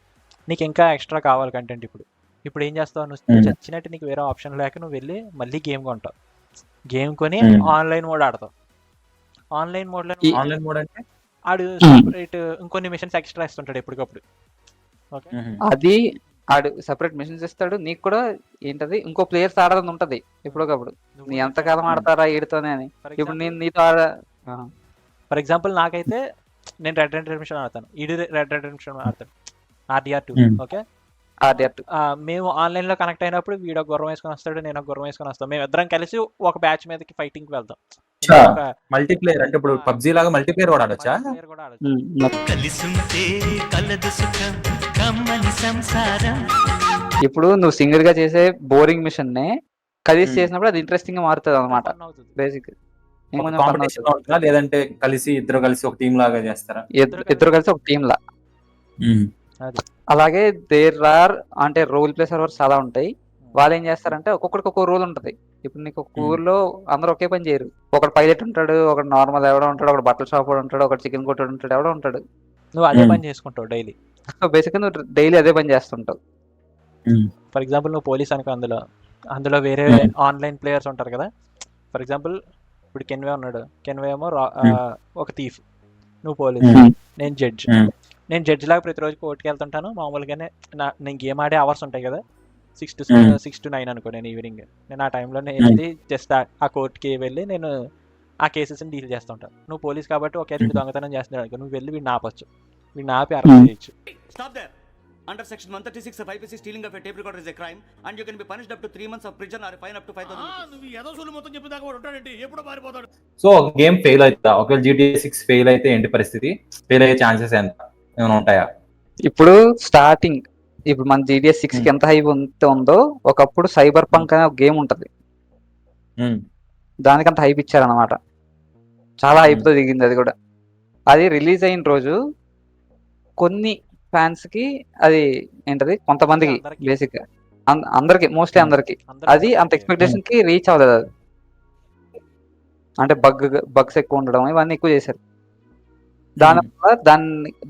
నీకు ఇంకా ఎక్స్ట్రా కావాలి కంటెంట్ ఇప్పుడు. ఇప్పుడు ఏం చేస్తావు? నువ్వు చచ్చినట్టు నీకు వేరే ఆప్షన్ లేక నువ్వు వెళ్ళి మళ్ళీ గేమ్ కొంటావు. గేమ్ కొని ఆన్లైన్ మోడ్ ఆడతావు. ఆన్లైన్ మోడ్లో ఆన్లైన్ మోడ్ అంటే ఆడు సపరేట్ ఇంకొన్ని మిషన్స్ ఎక్స్ట్రా ఇస్తుంటాడు ఎప్పటికప్పుడు. ఓకే అది ఆడు సెపరేట్ మిషన్స్ ఇస్తాడు. నీకు కూడా ఏంటది ఇంకో ప్లేయర్స్ ఆడాలని ఉంటది ఎప్పుడోకప్పుడు. నీ ఎంతకాలం ఆడతారా ఈడుతోనే అని. ఇప్పుడు నేను నీతో ఫర్ ఎగ్జాంపుల్ నాకైతే నేను రెడ్ డెడ్ రెడెంప్షన్ ఆడతాను. ఈడు రెడ్ డెడ్ రెడెంప్షన్ ఆడతాను. RDR2 okay. మేము ఆన్లైన్ లో కనెక్ట్ అయినప్పుడు వీడు ఒక గుర్రం వేసుకొని వస్తాడు, నేను ఒక గుర్రం వేసుకొని వస్తాం. మేము ఇద్దరం కలిసి ఒక బ్యాచ్ మీదకి ఫైటింగ్ వెళ్తాం. మల్టీప్లేయర్ అంటే ఇప్పుడు పబ్జీ లాగా మల్టీప్లేయర్ కూడా ఆడొచ్చా? కూడా ఆడొచ్చు. ఇప్పుడు నువ్వు సింగిల్ గా చేసే బోరింగ్ మిషన్ నే కలిసి చేసినప్పుడు అది ఇంట్రెస్టింగ్ గా మారుతుంది అనమాట. బేసిక్ కాంపిటీషన్ ఉంటుందా లేదంటే ఇద్దరు కలిసి ఒక టీమ్ లాగా చేస్తారా? ఇద్దరు కలిసి ఒక టీమ్ లా. అలాగే దేర్ ఆర్ అంటే రోల్ ప్లే సర్వర్స్ చాలా ఉంటాయి. వాళ్ళు ఏం చేస్తారంటే ఒక్కొక్కడికి ఒక్కొక్క రోల్ ఉంటది. ఇప్పుడు నీకు ఒక ఊర్లో అందరూ ఒకే పని చేయరు. ఒకడు పైలట్ ఉంటాడు, ఒకడు నార్మల్ ఎవడో ఉంటాడు, ఒకడు బట్టల షాప్ ఉంటాడు, ఒకడు చికెన్ కొట్టాడు ఉంటాడు, ఎవడో ఉంటాడు. నువ్వు అదే పని చేసుకుంటావు డైలీ. సో బేసిక్గా నువ్వు డైలీ అదే పని చేస్తుంటావు. ఫర్ ఎగ్జాంపుల్ నువ్వు పోలీస్ అనుకో, అందులో వేరే ఆన్లైన్ ప్లేయర్స్ ఉంటారు కదా. ఫర్ ఎగ్జాంపుల్ ఇప్పుడు కెన్వే ఉన్నాడు. కెన్వే ఏమో ఒక థీఫ్, నువ్వు పోలీస్, నేను జడ్జ్. నేను జడ్జ్ లాగా ప్రతిరోజు కోర్టుకి వెళ్తుంటాను. మామూలుగానే నేను గేమ్ ఆడే అవర్స్ ఉంటాయి కదా, 6 to 9 అనుకో. నేను ఈవినింగ్ నేను ఆ టైంలో వెళ్ళి జస్ట్ ఆ కోర్టుకి వెళ్ళి నేను ఆ కేసెస్ని డీల్ చేస్తూ ఉంటాను. నువ్వు పోలీస్ కాబట్టి ఒకే రెండు దొంగతనం చేస్తున్నాడు అనుకో, నువ్వు వెళ్ళి వీడిని ఆపొచ్చు. వీడిని ఆపి అరెస్ట్ చేయొచ్చు. Under section 136 of IPC, stealing of a tape recorder is a crime and you can be punished up to 3 months of prison or a fine up to 5,000 rupees. నువ్వు ఏదో సోలు మొత్తం చెప్పేదాకా వాడు ఉంటాడండి, ఎప్పుడో పారిపోతాడు. సో గేమ్ ఫెయిల్ అవుతుందా? ఒకవేళ GTA 6 ఫెయిల్ అయితే ఏంటి పరిస్థితి? ఫెయిల్ అయ్యే ఛాన్సెస్ ఎంత ఏమైనా ఉంటాయా? ఇప్పుడు స్టార్టింగ్ ఇప్పుడు మన GTA 6 కి ఎంత హైప్ ఉందో ఒకప్పుడు సైబర్ పంక్ అనే ఒక గేమ్ ఉంటది. దానికంత హైప్ ఇచ్చారనమాట. చాలా హైప్ తో దిగింది అది కూడా. అది రిలీజ్ అయిన రోజు కొన్ని ఫ్యాన్స్ కి అది ఏంటది కొంతమందికి బేసిక్ గా అందరికి మోస్ట్లీ అందరికి అది అంత ఎక్స్పెక్టేషన్ కి రీచ్ అవ్వలేదు. అది అంటే బగ్స్ ఎక్కువ ఉండడం ఇవన్నీ ఎక్కువ చేశారు. దానివల్ల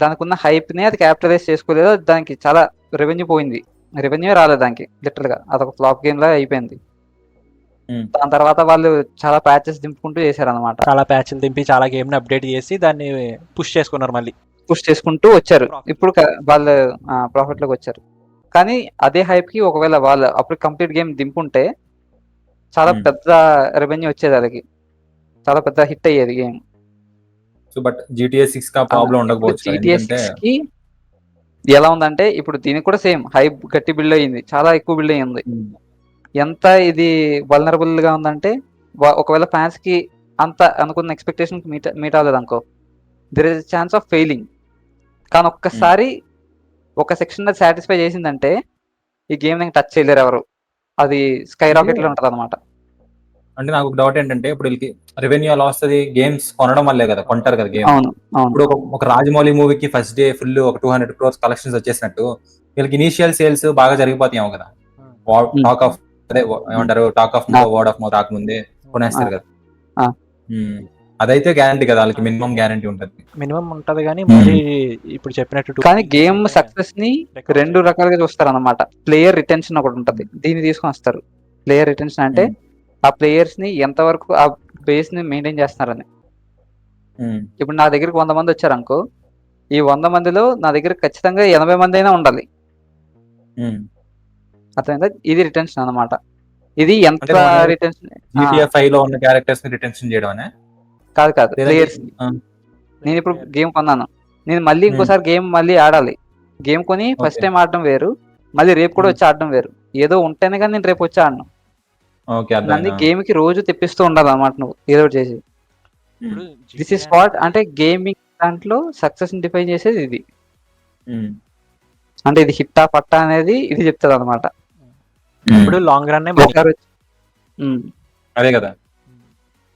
దానికి ఉన్న హైప్ ని అది క్యాపిటలైజ్ చేసుకోలేదు. దానికి చాలా రెవెన్యూ పోయింది. రెవెన్యూ రాలేదు దానికి. లిటరల్ గా అదొక ఫ్లాప్ గేమ్ లాగా అయిపోయింది. దాని తర్వాత వాళ్ళు చాలా ప్యాచెస్ దింపుకుంటూ చేశారు అనమాట. చాలా ప్యాచ్లు దింపి చాలా గేమ్ ని అప్డేట్ చేసి దాన్ని పుష్ చేసుకున్నారు. మళ్ళీ పుష్ చేసుకుంటూ వచ్చారు. ఇప్పుడు వాళ్ళు ప్రాఫిట్ లోకి వచ్చారు. కానీ అదే హైప్ కి ఒకవేళ వాళ్ళు అప్పుడు కంప్లీట్ గేమ్ దింపుంటే చాలా పెద్ద రెవెన్యూ వచ్చేది. వాళ్ళకి చాలా పెద్ద హిట్ అయ్యేది గేమ్. సో బట్ GTA 6 కా ప్రాబ్లం ఉండకపోవచ్చు. GTA 6 కి ఎలా ఉందంటే ఇప్పుడు దీనికి కూడా సేమ్ హైప్ గట్టి బిల్డ్ అయ్యింది. చాలా ఎక్కువ బిల్డ్ అయ్యింది. ఎంత ఇది వల్నరబుల్ గా ఉందంటే ఒకవేళ ఫ్యాన్స్ కి అంత అనుకున్న ఎక్స్పెక్టేషన్ మీట్ అవ్వలేదు అనుకో, there is chance of failing. కానీ ఒక్కసారి ఒక సెక్షన్ సాటిస్ఫై చేసిందంటే ఈ గేమ్ టచ్ చేయలేరు ఎవరు. అది స్కై రాకెట్ లో ఉంటది అనమాట. అంటే నాకు డౌట్ ఏంటంటే ఇప్పుడు వీళ్ళకి రెవెన్యూ ఎలా వస్తుంది? గేమ్స్ కొనడం వల్లే కదా, కొంటారు కదా గేమ్. అవును అవును ఇప్పుడు ఒక రాజమౌళి మూవీకి ఫస్ట్ డే ఫుల్ ఒక 200 crores కలెక్షన్స్ వచ్చేసినట్టు వీళ్ళకి ఇనీషియల్ సేల్స్ బాగా జరిగిపోతాయేమో కదా. టాక్ ఆఫ్ అదే ఏమంటారు, talk of word of mouth రాకముందే కొనేస్తారు కదా. అదైతే గ్యారంటీ కదా, వాళ్ళకి మినిమం గ్యారంటీ ఉంటుంది. మినిమం ఉంటది కానీ మళ్ళీ ఇప్పుడు చెప్పినట్టు కానీ గేమ్ సక్సెస్ ని రెండు రకాలుగా చూస్తారు అన్నమాట. ప్లేయర్ రిటెన్షన్ ఒకటి ఉంటది, దీన్ని తీసుకొని వస్తారు. ప్లేయర్ రిటెన్షన్ అంటే ఆ ప్లేయర్స్ ని ఎంతవరకు ఆ బేస్ ని మెయింటైన్ చేస్తున్నారని. ఇప్పుడు నా దగ్గరికి 100 మంది వచ్చారు అనుకో, ఈ 100 మందిలో నా దగ్గర ఖచ్చితంగా 80 మంది అయినా ఉండాలి. అర్థమైందా? ఇది రిటెన్షన్ అన్నమాట. ఇది ఎంత రిటెన్షన్ GTA 5 లో ఉన్న క్యారెక్టర్స్ ని రిటెన్షన్ చేయడం కాదు కాదు, ప్లేయర్స్. నేను ఇప్పుడు గేమ్ కొన్నాను, నేను మళ్ళీ ఇంకోసారి గేమ్ మళ్ళీ ఆడాలి. గేమ్ కొని ఫస్ట్ టైం ఆడడం వేరు, మళ్ళీ రేపు కూడా వచ్చి ఆడడం వేరు. ఏదో ఉంటేనే కానీ నేను రేపు వచ్చి ఆడను. నన్ను గేమ్ కి రోజు తెప్పిస్తూ ఉండాలి అన్నమాట నువ్వు ఏదో ఒకటి చేసి. దిస్ ఇస్ వాట్ అంటే గేమింగ్ దాంట్లో సక్సెస్ ని డిఫైన్ చేసేది ఇది. అంటే ఇది హిట్టా పట్టా అనేది ఇది చెప్తుంది అనమాట. ఇప్పుడు లాంగ్ రన్ అదే కదా.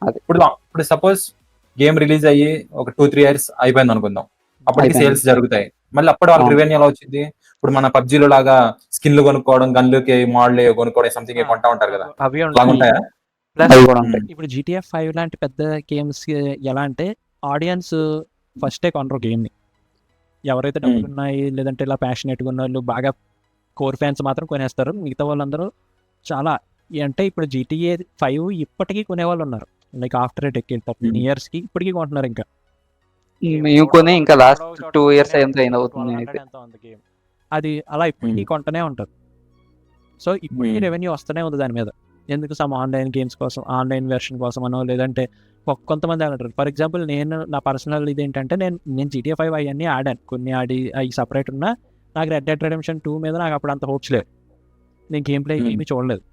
ఇప్పుడు సపోజ్ గేమ్ రిలీజ్ అయ్యి ఒక 2-3 years అయిపోయింది అనుకుందాం, అప్పటికి సేల్స్ జరుగుతాయి. మళ్ళీ అప్పుడు వాళ్ళకి రెవెన్యూ ఎలా వచ్చింది? ఇప్పుడు మన పబ్జీలో లాగా స్కిన్లు కొనుక్కోవడం, గన్లుకి మోడల్ కొనుక్కోవడం, సంథింగ్ కొంటా ఉంటారు కదా, అవి ఉంటాయా? ఇప్పుడు GTA 5 లాంటి పెద్ద గేమ్స్ ఎలా అంటే ఆడియన్స్ ఫస్టే కొనరు గేమ్ ని. ఎవరైతే డబ్బులు ఉన్నాయి లేదంటే ఇలా ప్యాషనేట్గా ఉన్న వాళ్ళు, బాగా కోర్ ఫ్యాన్స్ మాత్రం కొనేస్తారు. మిగతా వాళ్ళందరూ చాలా అంటే ఇప్పుడు GTA 5 ఇప్పటికీ కొనేవాళ్ళు ఉన్నారు. Like after a decade 13 years కి ఇప్పటికీ కొంటున్నారు. ఇంకా మేము కొని ఇంకా లాస్ట్ 2 years అవుతుంది. అది అలా ఇప్పటికీ కొంటనే ఉంటారు. సో ఇప్పటికీ రెవెన్యూ వస్తూనే ఉంది దాని మీద. ఎందుకు? సమ్ ఆన్లైన్ గేమ్స్ కోసం, ఆన్లైన్ వెర్షన్ కోసం అనో, లేదంటే కొంతమంది అంటారు. ఫర్ ఎగ్జాంపుల్ నేను నా పర్సనల్ ఇది ఏంటంటే నేను GTA 5 అవన్నీ ఆడాను, కొన్ని ఆడి అవి సపరేట్ ఉన్నా. నాకు రెడ్ డెడ్ రెడెంప్షన్ 2 మీద నాకు అప్పుడు అంత హోప్స్ లేవు. నేను గేమ్ ప్లే ఏమీ చూడలేదు.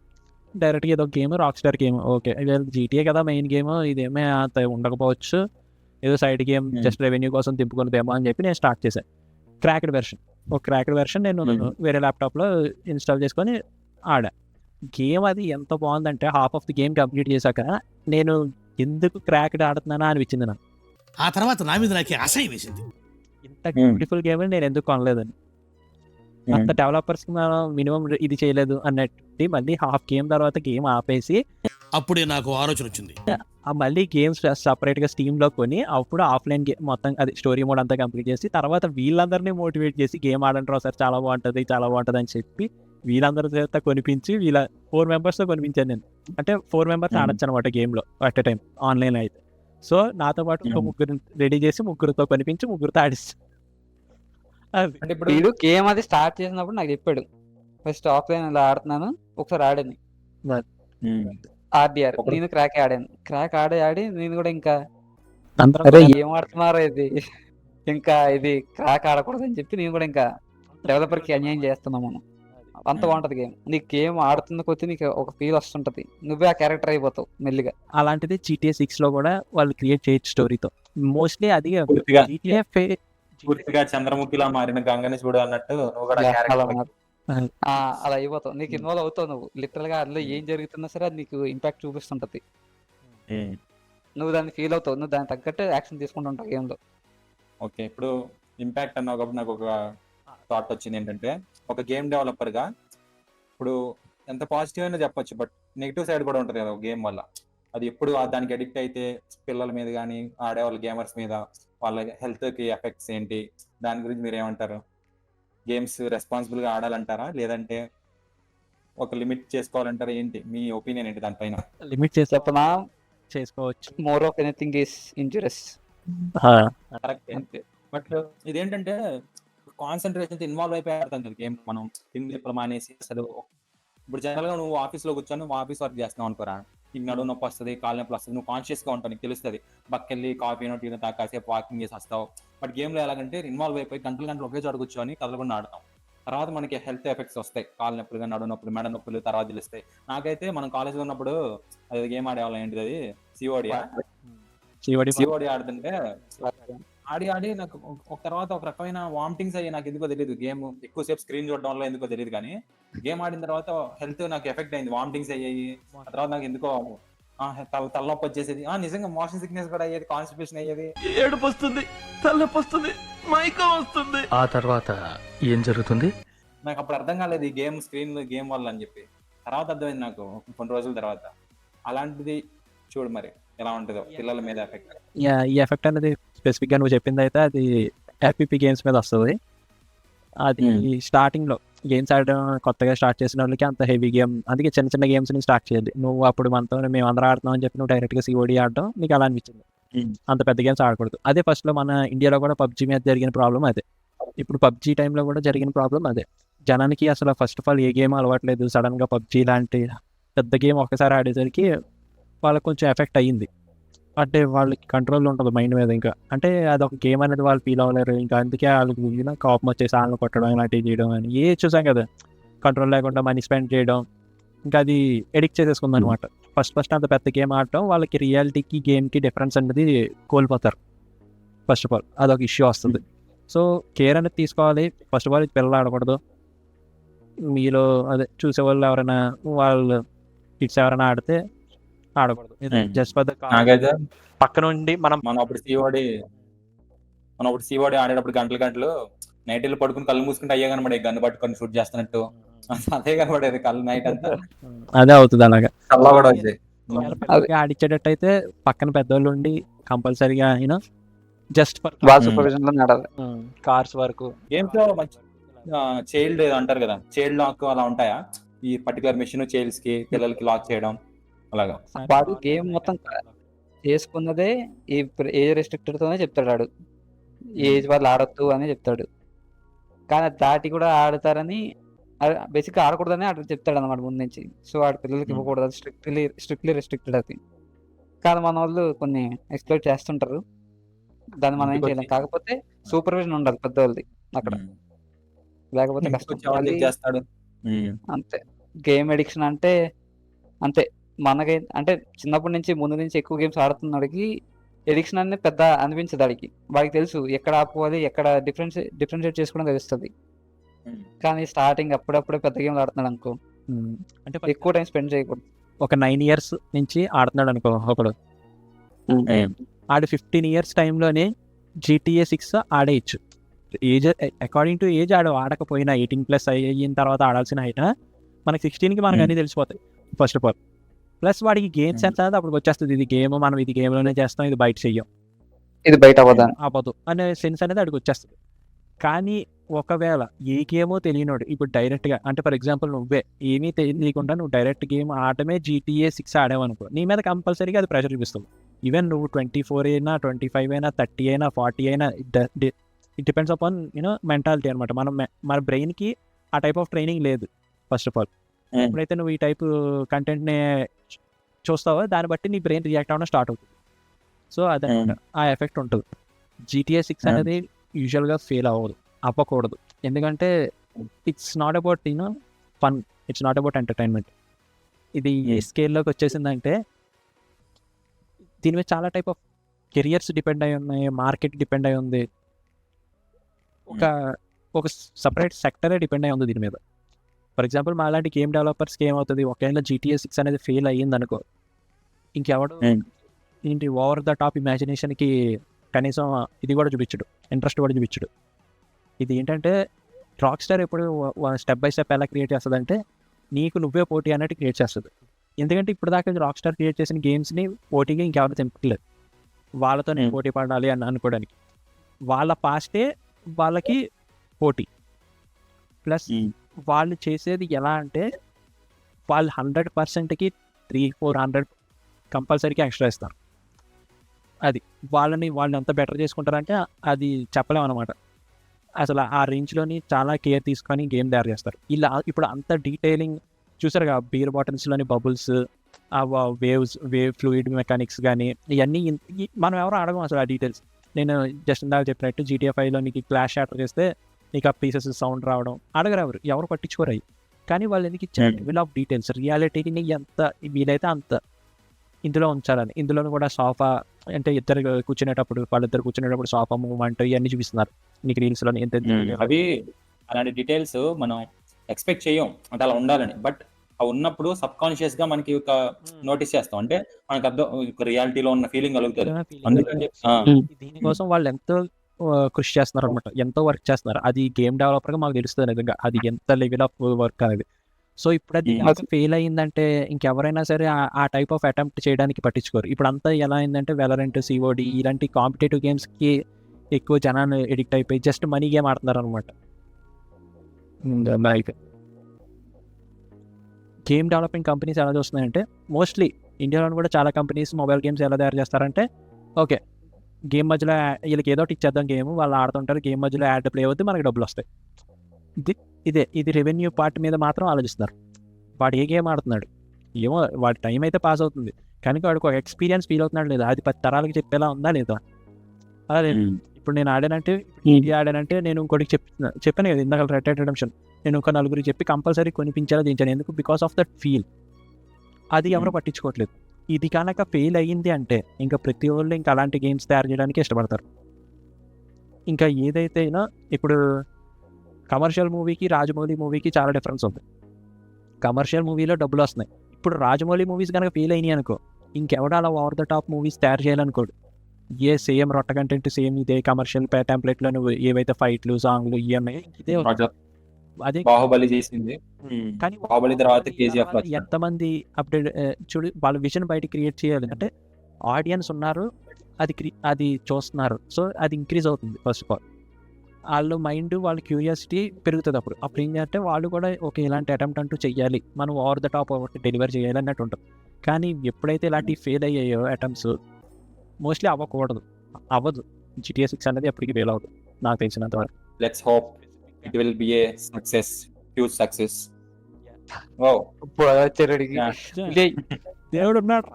డైరెక్ట్గా ఏదో game, rock star game, okay GTA కదా మెయిన్ గేమ్, ఇదేమీ అంత ఉండకపోవచ్చు, ఏదో సైడ్ గేమ్ జస్ట్ రెవెన్యూ కోసం తిప్పుకున్నదేమో అని చెప్పి నేను స్టార్ట్ చేశాను. క్రాక్డ్ వెర్షన్, ఒక క్రాక్డ్ వెర్షన్ నేను వేరే ల్యాప్టాప్లో ఇన్స్టాల్ చేసుకొని ఆడా. గేమ్ అది ఎంత బాగుందంటే half of the game complete చేశాక నేను ఎందుకు క్రాక్డ్ ఆడుతున్నానా అనిపించింది నాకు. ఆ తర్వాత నా మీద నాకే అసహ్యం వేసింది. ఇంత బ్యూటిఫుల్ గేమ్ నేను ఎందుకు కొనలేదని. అంత డెవలపర్స్కి మనం మినిమం ఇది చేయలేదు అన్నట్టు మళ్ళీ హాఫ్ గేమ్ తర్వాత గేమ్ ఆపేసి అప్పుడే నాకు ఆలోచన వచ్చింది, మళ్ళీ గేమ్స్ సపరేట్గా స్టీమ్లో కొని అప్పుడు ఆఫ్లైన్ గేమ్ మొత్తం అది స్టోరీ మోడ్ అంతా కంప్లీట్ చేసి తర్వాత వీళ్ళందరినీ మోటివేట్ చేసి గేమ్ ఆడంటారు సార్, చాలా బాగుంటుంది అని చెప్పి వీళ్ళందరి చేత కొనిపించి 4 members కొనిపించాను నేను. అంటే 4 members ఆడచ్చు అనమాట గేమ్లో అట్ ఎ టైం ఆన్లైన్ అయితే. సో నాతో పాటు ఒక ముగ్గురు రెడీ చేసి ముగ్గురితో కొనిపించి ముగ్గురితో ఆడిస్తాను. వీడు గేమ్ అది స్టార్ట్ చేసినప్పుడు నాకు చెప్పాడు, ఫస్ట్ ఆఫ్లైన్ ఇలా ఆడుతున్నాను, ఒకసారి ఆడాను RDR, నేను క్రాక్ ఆడి నేను కూడా ఇంకా అరే ఏం ఆడుతున్నారో ఇది, ఇంకా ఇది క్రాక్ ఆడకూడదు అని చెప్పి నేను కూడా ఇంకా డెవలపర్ కి అన్యాయం చేస్తున్నాం మనం. అంత బాగుంటది గేమ్. నీకు గేమ్ ఆడుతున్న కొద్దీ నీకు ఒక ఫీల్ వస్తుంటది, నువ్వే ఆ క్యారెక్టర్ అయిపోతావు మెల్లిగా. అలాంటిది GTA 6 లో కూడా వాళ్ళు క్రియేట్ చేయొచ్చు స్టోరీతో. మోస్ట్లీ అది పూర్తిగా చంద్రముఖిలా మారిన గంగని చూడు అన్నట్టు నువ్వు కూడా అలా అయిపోతావు, నీకు ఇన్వాల్వ్ అవుతావు. నువ్వు లిటరల్ గా అందులో ఏం జరుగుతున్నా సరే అది నీకు ఇంపాక్ట్ చూపిస్తుంటది, నువ్వు దాన్ని ఫీల్ అవుతావు, నువ్వు దానికి తగ్గట్టు యాక్షన్ తీసుకుంటూ ఉంటావు గేమ్ లో. ఓకే, ఇప్పుడు ఇంపాక్ట్ అన్న ఒకప్పుడు నాకు ఒక థాట్ వచ్చింది ఏంటంటే, ఒక గేమ్ డెవలపర్ గా ఇప్పుడు ఎంత పాజిటివ్ అయినా చెప్పొచ్చు, బట్ నెగిటివ్ సైడ్ కూడా ఉంటుంది కదా గేమ్ వల్ల. అది ఎప్పుడు దానికి అడిక్ట్ అయితే పిల్లల మీద కానీ ఆడేవాళ్ళ గేమర్స్ మీద వాళ్ళ హెల్త్ కి ఎఫెక్ట్స్ ఏంటి, దాని గురించి మీరు ఏమంటారు? గేమ్స్ రెస్పాన్సిబుల్ గా ఆడాలంటారా, లేదంటే ఒక లిమిట్ చేసుకోవాలంటారా? ఏంటి మీ ఒపీనియన్ ఏంటి దానిపైన? లిమిట్ చెప్పనా? చేసుకోవచ్చు. More of anything is injurious. Correct. But ఇదేంటంటే కాన్సన్ట్రేషన్ ఇన్వాల్వ్ అయిపోయి ఆడతాం కదా గేమ్. మనం తిండి మానేసి అసలు ఇప్పుడు జనరల్ గా నువ్వు ఆఫీస్ లో కూర్చొని నువ్వు ఆఫీస్ వర్క్ చేస్తున్నావు అనుకోరా, నీకు నడువు నొప్పి వస్తుంది, కాళ్ళ నొప్పి వస్తుంది, నువ్వు కాన్షియస్ గా ఉంటావు, నీకు తెలుస్తుంది, పక్కకెళ్ళి కాఫీ టీ తాగి కాసేపు వాకింగ్ చేసి వస్తావు. బట్ గేమ్ లో ఎలాగంటే ఇన్వాల్వ్ అయిపోయి గంటలు ఒకే చోట కూర్చొని కదలకుండా ఆడతాం. తర్వాత మనకి హెల్త్ ఎఫెక్ట్స్ వస్తాయి, కాళ్ళ నొప్పులుగా, నడువు నొప్పులు, మెడ నొప్పులు తర్వాత తెలుస్తాయి. నాకైతే మనం కాలేజ్లో ఉన్నప్పుడు అది గేమ్ ఆడేవాళ్ళం, ఏంటిది అది COD ఆడుతుంటే ఆడి నాకు ఒక తర్వాత ఒక రకమైన వామిటింగ్స్ అయ్యి నాకు ఎందుకో తెలియదు. గేమ్ ఎక్కువసేపు స్క్రీన్ చూడడం వల్ల ఎందుకో తెలియదు కానీ గేమ్ ఆడిన తర్వాత హెల్త్ నాకు ఎఫెక్ట్ అయింది. వామిటింగ్స్ అయ్యాయి. ఆ తర్వాత నాకు ఎందుకో తలనొప్పి వచ్చేసేది. నిజంగా మోషన్ సిక్నెస్ కూడా అయ్యేది, కాన్స్టిపేషన్ అయ్యేది. ఏడుపు వస్తుంది, తలనొప్పి వస్తుంది, మైకం వస్తుంది. ఆ తర్వాత ఏం జరుగుతుంది? నాకు అప్పుడు అర్థం కాలేదు ఈ గేమ్ వల్ల అని చెప్పి. తర్వాత అర్థమైంది నాకు కొన్ని రోజుల తర్వాత. అలాంటిది చూడు మరి ఎలా ఉంటుందో పిల్లల మీద ఎఫెక్ట్. ఈ ఎఫెక్ట్ అనేది స్పెసిఫిక్గా నువ్వు చెప్పింది అయితే అది ఎఫ్పిపి గేమ్స్ మీద వస్తుంది. అది స్టార్టింగ్లో గేమ్స్ ఆడడం కొత్తగా స్టార్ట్ చేసిన వాళ్ళకి అంత హెవీ గేమ్, అందుకే చిన్న చిన్న గేమ్స్ ని స్టార్ట్ చేయాలి. నువ్వు అప్పుడు మనతో మేము అందరూ ఆడుతున్నాం అని చెప్పి నువ్వు డైరెక్ట్గా సిఓడి ఆడడం నీకు అలా అనిపించింది. అంత పెద్ద గేమ్స్ ఆడకూడదు. అదే ఫస్ట్లో మన ఇండియాలో కూడా పబ్జీ మీద జరిగిన ప్రాబ్లం అదే. ఇప్పుడు పబ్జీ టైంలో కూడా జరిగిన ప్రాబ్లం అదే. జనానికి అసలు first of all A game అలవాట్లేదు. సడన్గా పబ్జీ లాంటి పెద్ద గేమ్ ఒకసారి ఆడేసరికి వాళ్ళకి కొంచెం ఎఫెక్ట్ అయ్యింది. అంటే వాళ్ళకి కంట్రోల్ ఉంటుంది మైండ్ మీద. ఇంకా అంటే అదొక గేమ్ అనేది వాళ్ళు ఫీల్ అవ్వలేరు. ఇంకా అందుకే వాళ్ళకి కోపం వచ్చేసి వాళ్ళని కొట్టడం ఇలాంటివి చేయడం అని చూసాం కదా. కంట్రోల్ లేకుండా మనీ స్పెండ్ చేయడం, ఇంకా అది ఎడిక్ట్ చేసేసుకుంది అనమాట. ఫస్ట్ అంత పెద్ద గేమ్ ఆడటం వాళ్ళకి రియాలిటీకి గేమ్కి డిఫరెన్స్ అనేది కోల్పోతారు. ఫస్ట్ ఆఫ్ ఆల్ అదొక ఇష్యూ వస్తుంది. సో కేర్ అనేది తీసుకోవాలి. ఫస్ట్ ఆఫ్ ఆల్ పిల్లలు ఆడకూడదు. మీలో అదే చూసేవాళ్ళు ఎవరైనా వాళ్ళు కిడ్స్ ఎవరైనా ఆడితే ఆడకూడదు. జస్ట్ ఫర్ ద నాకైతే పక్క నుండి మనం అప్పుడు సిఓడి ఆడేటప్పుడు గంటలు నైట్ వెళ్ళి పడుకుని కళ్ళు మూసుకుంటే అయ్యే కనబడే గన్ను పట్టుకొని షూట్ చేస్తున్నట్టు. అదే కనబడేది కళ్ళు నైట్ అంతా. అదే అవుతుంది అలాగా. కల్లా కూడా వచ్చాయి. ఆడిచ్చేటట్టు అయితే పక్కన పెద్దోళ్ళు ఉండి కంపల్సరీగా జస్ట్ ఫర్ వాళ్ళ సూపర్విజన్ లో నడవాలి. కార్స్ వరకు గేమ్స్ లో మంచి చైల్డ్ అంటారు కదా, చైల్డ్ లాక్ అలా ఉంటాయా? ఈ పర్టికులర్ మెషిన్ చైల్డ్స్ కి పిల్లలకి లాక్ చేయడం అలాగా. వాడు గేమ్ మొత్తం చేసుకున్నదే ఈ ఏజ్ రెస్ట్రిక్టెడ్ తోనే చెప్తాడు. వాడు ఏజ్ వాళ్ళు ఆడొద్దు అని చెప్తాడు. కానీ దాటి కూడా ఆడతారని బేసిక్గా ఆడకూడదని అట్లా చెప్తాడు అనమాట ముందు నుంచి. సో వాడు పిల్లలకి ఇవ్వకూడదు, అది స్ట్రిక్ట్లీ రెస్ట్రిక్టెడ్ అది. కానీ మన వాళ్ళు కొన్ని ఎక్స్ప్లోర్ చేస్తుంటారు. దాన్ని మనం ఏం చేయలేం. కాకపోతే సూపర్విజన్ ఉండాలి పెద్దవాళ్ళది అక్కడ, లేకపోతే కష్టం. అంతే. గేమ్ ఎడిక్షన్ అంటే అంతే. మనకి అంటే చిన్నప్పటి నుంచి ముందు నుంచి ఎక్కువ గేమ్స్ ఆడుతున్నవాడికి ఎడిక్షన్ అనేది పెద్ద అనిపించదు. వాడికి తెలుసు ఎక్కడ ఆపుకోవాలి, ఎక్కడ డిఫరెన్షియేట్ చేసుకోవడం తెలుస్తుంది. కానీ స్టార్టింగ్ అప్పుడప్పుడే పెద్ద గేమ్లు ఆడుతున్నాడు అనుకో, అంటే ఎక్కువ టైం స్పెండ్ చేయకూడదు. ఒక 9 years నుంచి ఆడుతున్నాడు అనుకో ఒకడు, ఆడు 15 years టైంలోనే GTA 6 ఆడేయచ్చు. ఏజ్ అకార్డింగ్ టు ఏజ్ ఆడకపోయినా 18+ అయిన తర్వాత ఆడాల్సిన అయినా మనకి 16కి మనకు అన్నీ తెలిసిపోతాయి ఫస్ట్ ఆఫ్ ఆల్. ప్లస్ వాడికి గేమ్స్ ఎంత అప్పుడు వచ్చేస్తుంది. ఇది గేమ్, మనం ఇది గేమ్లోనే చేస్తాం, ఇది బయట చెయ్యం, ఇది బయట అవ్వదు అనే సెన్స్ అనేది అడిగి వచ్చేస్తుంది. కానీ ఒకవేళ ఏ గేమో తెలియనోడు ఇప్పుడు డైరెక్ట్గా, అంటే ఫర్ ఎగ్జాంపుల్ నువ్వే ఏమీ తెలియకుండా నువ్వు డైరెక్ట్ గేమ్ ఆడటమే GTA 6 ఆడావనుకో, నీ మీద కంపల్సరీగా అది ప్రెషర్ చూపిస్తుంది. ఈవెన్ నువ్వు 24 అయినా 25 అయినా 30 అయినా 40 అయినా ఇట్ డిపెండ్స్ అపాన్ మెంటాలిటీ అనమాట. మన బ్రెయిన్కి ఆ టైప్ ఆఫ్ ట్రైనింగ్ లేదు ఫస్ట్ ఆఫ్ ఆల్. ఎప్పుడైతే నువ్వు ఈ టైప్ కంటెంట్ని చూస్తావో దాన్ని బట్టి నీ బ్రెయిన్ రియాక్ట్ అవ్వడం స్టార్ట్ అవుతుంది. సో అదనమాట ఆ ఎఫెక్ట్ ఉంటుంది. GTA 6 అనేది యూజువల్గా ఫెయిల్ అవ్వకూడదు. ఎందుకంటే it's not about fun, it's not about entertainment. ఇది ఏ స్కేల్లోకి వచ్చేసిందంటే దీని మీద చాలా టైప్ ఆఫ్ కెరియర్స్ డిపెండ్ అయి ఉన్నాయి, మార్కెట్ డిపెండ్ అయి ఉంది, ఒక సపరేట్ సెక్టరే డిపెండ్ అయి ఉంది దీని మీద. ఫర్ ఎగ్జాంపుల్ మా లాంటి గేమ్ డెవలపర్స్కి ఏమవుతుంది, ఒకవేళ GTA 6 అనేది ఫెయిల్ అయ్యింది అనుకో, ఇంకెవడు ఏంటి ఓవర్ ద టాప్ ఇమాజినేషన్కి కనీసం ఇది కూడా చూపించడు, ఇంట్రెస్ట్ కూడా చూపించడు. ఇది ఏంటంటే రాక్ స్టార్ ఎప్పుడు స్టెప్ బై స్టెప్ ఎలా క్రియేట్ చేస్తుంది అంటే నీకు నువ్వే పోటీ అన్నట్టు క్రియేట్ చేస్తుంది. ఎందుకంటే ఇప్పుడు దాకా రాక్ స్టార్ క్రియేట్ చేసిన గేమ్స్ని పోటీగా ఇంకెవరు తెంపట్లేదు, వాళ్ళతో నేను పోటీ పడాలి అని అనుకోవడానికి. వాళ్ళ పాస్టే వాళ్ళకి పోటీ. ప్లస్ వాళ్ళు చేసేది ఎలా అంటే వాళ్ళు 100%కి 300-400 కంపల్సరీగా ఎక్స్ట్రా ఇస్తారు. అది వాళ్ళు ఎంత బెటర్ చేసుకుంటారంటే అది చెప్పలేము అనమాట. అసలు ఆ రేంజ్లోని చాలా కేర్ తీసుకొని గేమ్ తయారు చేస్తారు. ఇలా ఇప్పుడు అంత డీటెయిలింగ్ చూసారు కదా, బీర్ బాటిల్స్లోని బబుల్స్, వేవ్ ఫ్లూయిడ్ మెకానిక్స్ కానీ ఇవన్నీ మనం ఎవరు అడగం అసలు ఆ డీటెయిల్స్. నేను జస్ట్ ఇందాక చెప్పినట్టు GTA 5లో నీకు క్లాష్ షాటర్ చేస్తే నీకు ఆ పీసెస్ సౌండ్ రావడం అడగరు, ఎవరు పట్టించుకోరు అవి. కానీ వాళ్ళు ఎందుకు ఇచ్చారు లెవెల్ ఆఫ్ డీటెయిల్స్, రియాలిటీని ఎంత వీలైతే అంత ఇందులో ఉంచాలని. ఇందులో కూడా సోఫా అంటే ఇద్దరు కూర్చునేటప్పుడు వాళ్ళిద్దరు కూర్చునేటప్పుడు సోఫా మూవ్మెంట్ ఇవన్నీ చూపిస్తున్నారు నీకు రీల్స్లో. అవి అలాంటి డీటెయిల్స్ మనం ఎక్స్పెక్ట్ చేయం అంటే అలా ఉండాలని, బట్ అవి ఉన్నప్పుడు సబ్ కాన్షియస్ గా మనకి ఒక నోటీస్ చేస్తాం, అంటే మనకు అర్థం రియాలిటీలో ఉన్న ఫీలింగ్ కలుగుతుంది. అందుకని దీనికోసం వాళ్ళు ఎంతో కృషి చేస్తున్నారు అనమాట, ఎంతో వర్క్ చేస్తున్నారు. అది గేమ్ డెవలపర్ గా మాకు తెలుస్తుంది నిజంగా అది ఎంత లెవెల్ ఆఫ్ వర్క్ అనేది. సో ఇప్పుడు అది ఫెయిల్ అయిందంటే ఇంకెవరైనా సరే ఆ టైప్ ఆఫ్ అటెంప్ట్ చేయడానికి పట్టించుకోరు. ఇప్పుడు అంతా ఎలా అయిందంటే వెలరెంట్, సిఓడి ఇలాంటి కాంపిటేటివ్ గేమ్స్ కి ఎక్కువ జనాన్ని ఎడిక్ట్ అయిపోయి జస్ట్ మనీ గేమ్ ఆడుతున్నారు అనమాట. గేమ్ డెవలపింగ్ కంపెనీస్ ఎలా చూస్తున్నాయంటే మోస్ట్లీ ఇండియాలో కూడా చాలా కంపెనీస్ మొబైల్ గేమ్స్ ఎలా తయారు చేస్తారంటే ఓకే గేమ్ మధ్యలో వీళ్ళకి ఏదో ఒకటి ఇచ్చేద్దాం, గేమ్ వాళ్ళు ఆడుతుంటారు, గేమ్ మధ్యలో యాడ్ ప్లే అవుతుంది, మనకి డబ్బులు వస్తాయి. ఇది రెవెన్యూ పార్ట్ మీద మాత్రం ఆలోచిస్తున్నారు. వాడు ఏ గేమ్ ఆడుతున్నాడు ఏమో, వాడి టైం అయితే పాస్ అవుతుంది కానీ వాడికి ఒక ఎక్స్పీరియన్స్ ఫీల్ అవుతున్నాడు లేదా, అది 10 తరాలకి చెప్పేలా ఉందా లేదా. అలా లేదు. ఇప్పుడు నేను ఆడానంటే ఇది ఆడానంటే నేను ఇంకోటికి చెప్పాను కదా ఇందాక రెడ్ డెడ్ రిడెంప్షన్, నేను ఒక నలుగురికి చెప్పి కంపల్సరీ కొనిపించేలా దించాను. ఎందుకు? Because of that feel. అది ఎవరు పట్టించుకోవట్లేదు. ఇది కనుక ఫెయిల్ అయ్యింది అంటే ఇంకా ప్రతి వాళ్ళు ఇంకా అలాంటి గేమ్స్ తయారు చేయడానికి ఇష్టపడతారు. ఇంకా ఏదైతే ఇప్పుడు కమర్షియల్ మూవీకి రాజమౌళి మూవీకి చాలా డిఫరెన్స్ ఉంది. కమర్షియల్ మూవీలో డబ్బులు వస్తున్నాయి. ఇప్పుడు రాజమౌళి మూవీస్ కనుక ఫెయిల్ అయినాయి అనుకో, ఇంకెవడ అలా ఓవర్ ద టాప్ మూవీస్ తయారు చేయాలనుకోడు. ఏ సేమ్ రొట్ట కంటెంట్ సేమ్ ఇదే కమర్షియల్ టెంప్లెట్లో నువ్వు ఏవైతే ఫైట్లు సాంగ్లు ఇవన్నీ ఇదే అదే బాహుబలి చేసింది, కానీ బాహుబలి తర్వాత కేజీఎఫ్ ఎంతమంది అప్డేట్ చూడు వాళ్ళ విజన్ బయట క్రియేట్ చేయాలి అంటే ఆడియన్స్ ఉన్నారు, అది చూస్తున్నారు. సో అది ఇంక్రీజ్ అవుతుంది. ఫస్ట్ ఆఫ్ ఆల్ వాళ్ళ మైండ్ వాళ్ళ క్యూరియాసిటీ పెరుగుతుంది. అప్పుడు ఏం చేస్తే వాళ్ళు కూడా ఓకే ఇలాంటి అటెంప్ట్ అంటూ చెయ్యాలి, మనం ఓవర్ ద టాప్ ఒకటి డెలివర్ చేయాలి అన్నట్టు ఉంటుంది. కానీ ఎప్పుడైతే ఇలాంటి ఫెయిల్ అయ్యాయో అటెంప్ట్స్ మోస్ట్లీ అవ్వదు. GTA 6 అనేది ఎప్పటికీ ఫెయిల్ అవుతుంది నాకు తెలిసినంత వరకు. Let's hope it will be a success, huge success. ఓ దేవుడు ఉన్నాడు.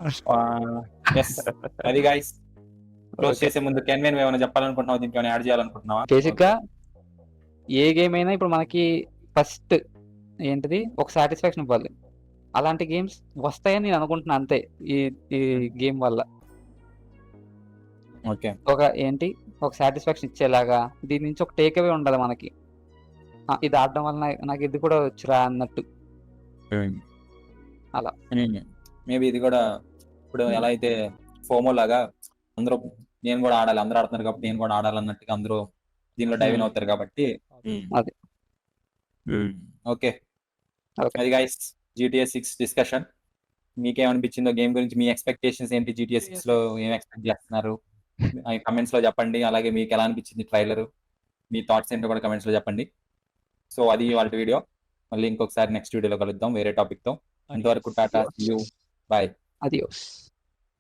ఎస్ అది గైస్ క్లోజ్ చేసే ముందు కెన్వెన్ ఏమైనా చెప్పాలనుకుంటున్నావా, దీనికి ఏమైనా యాడ్ చేయాలనుకుంటున్నావా? బేసిక్ గా ఏ గేమ్ అయినా ఇప్పుడు మనకి ఫస్ట్ ఏంటిది ఒక సాటిస్ఫాక్షన్ ఇవ్వాలి. అలాంటి గేమ్స్ వస్తాయని నేను అనుకుంటున్నా అంతే. ఈ గేమ్ వల్ల ఓకే ఒక సాటిస్ఫాక్షన్ ఇచ్చేలాగా దీని నుంచి ఒక టేక్ అవే ఉండాలి మనకి. ఇది ఆడడం వల్ల నాకు ఇది కూడా వచ్చురా అన్నట్టు. అలా మేబీ ఇది కూడా ఇప్పుడు ఎలా అయితే ఫోమో లాగా అందరూ నేను కూడా ఆడాలి, అందరూ ఆడుతున్నారు కాబట్టి నేను కూడా ఆడాలన్నట్టుగా అందరూ దీనిలో డైవ్ ఇన్ అవుతారు కాబట్టి అది ఓకే. అది గైస్ GTA 6 డిస్కషన్. మీకేమనిపించిందో గేమ్ గురించి, మీ ఎక్స్పెక్టేషన్స్ ఏంటి, GTA 6 లో ఏం ఎక్స్పెక్ట్ చేస్తున్నారు కమెంట్స్ లో చెప్పండి. అలాగే మీకు ఎలా అనిపించింది ట్రైలర్, మీ థాట్స్ ఏంటో కూడా కమెంట్స్ లో చెప్పండి. సో అది వాళ్ళ వీడియో. మళ్ళీ ఇంకొకసారి నెక్స్ట్ వీడియోలో కలుద్దాం వేరే టాపిక్ తో. అంతవరకు టాటా, సీ యూ, బాయ్. అదియోస్.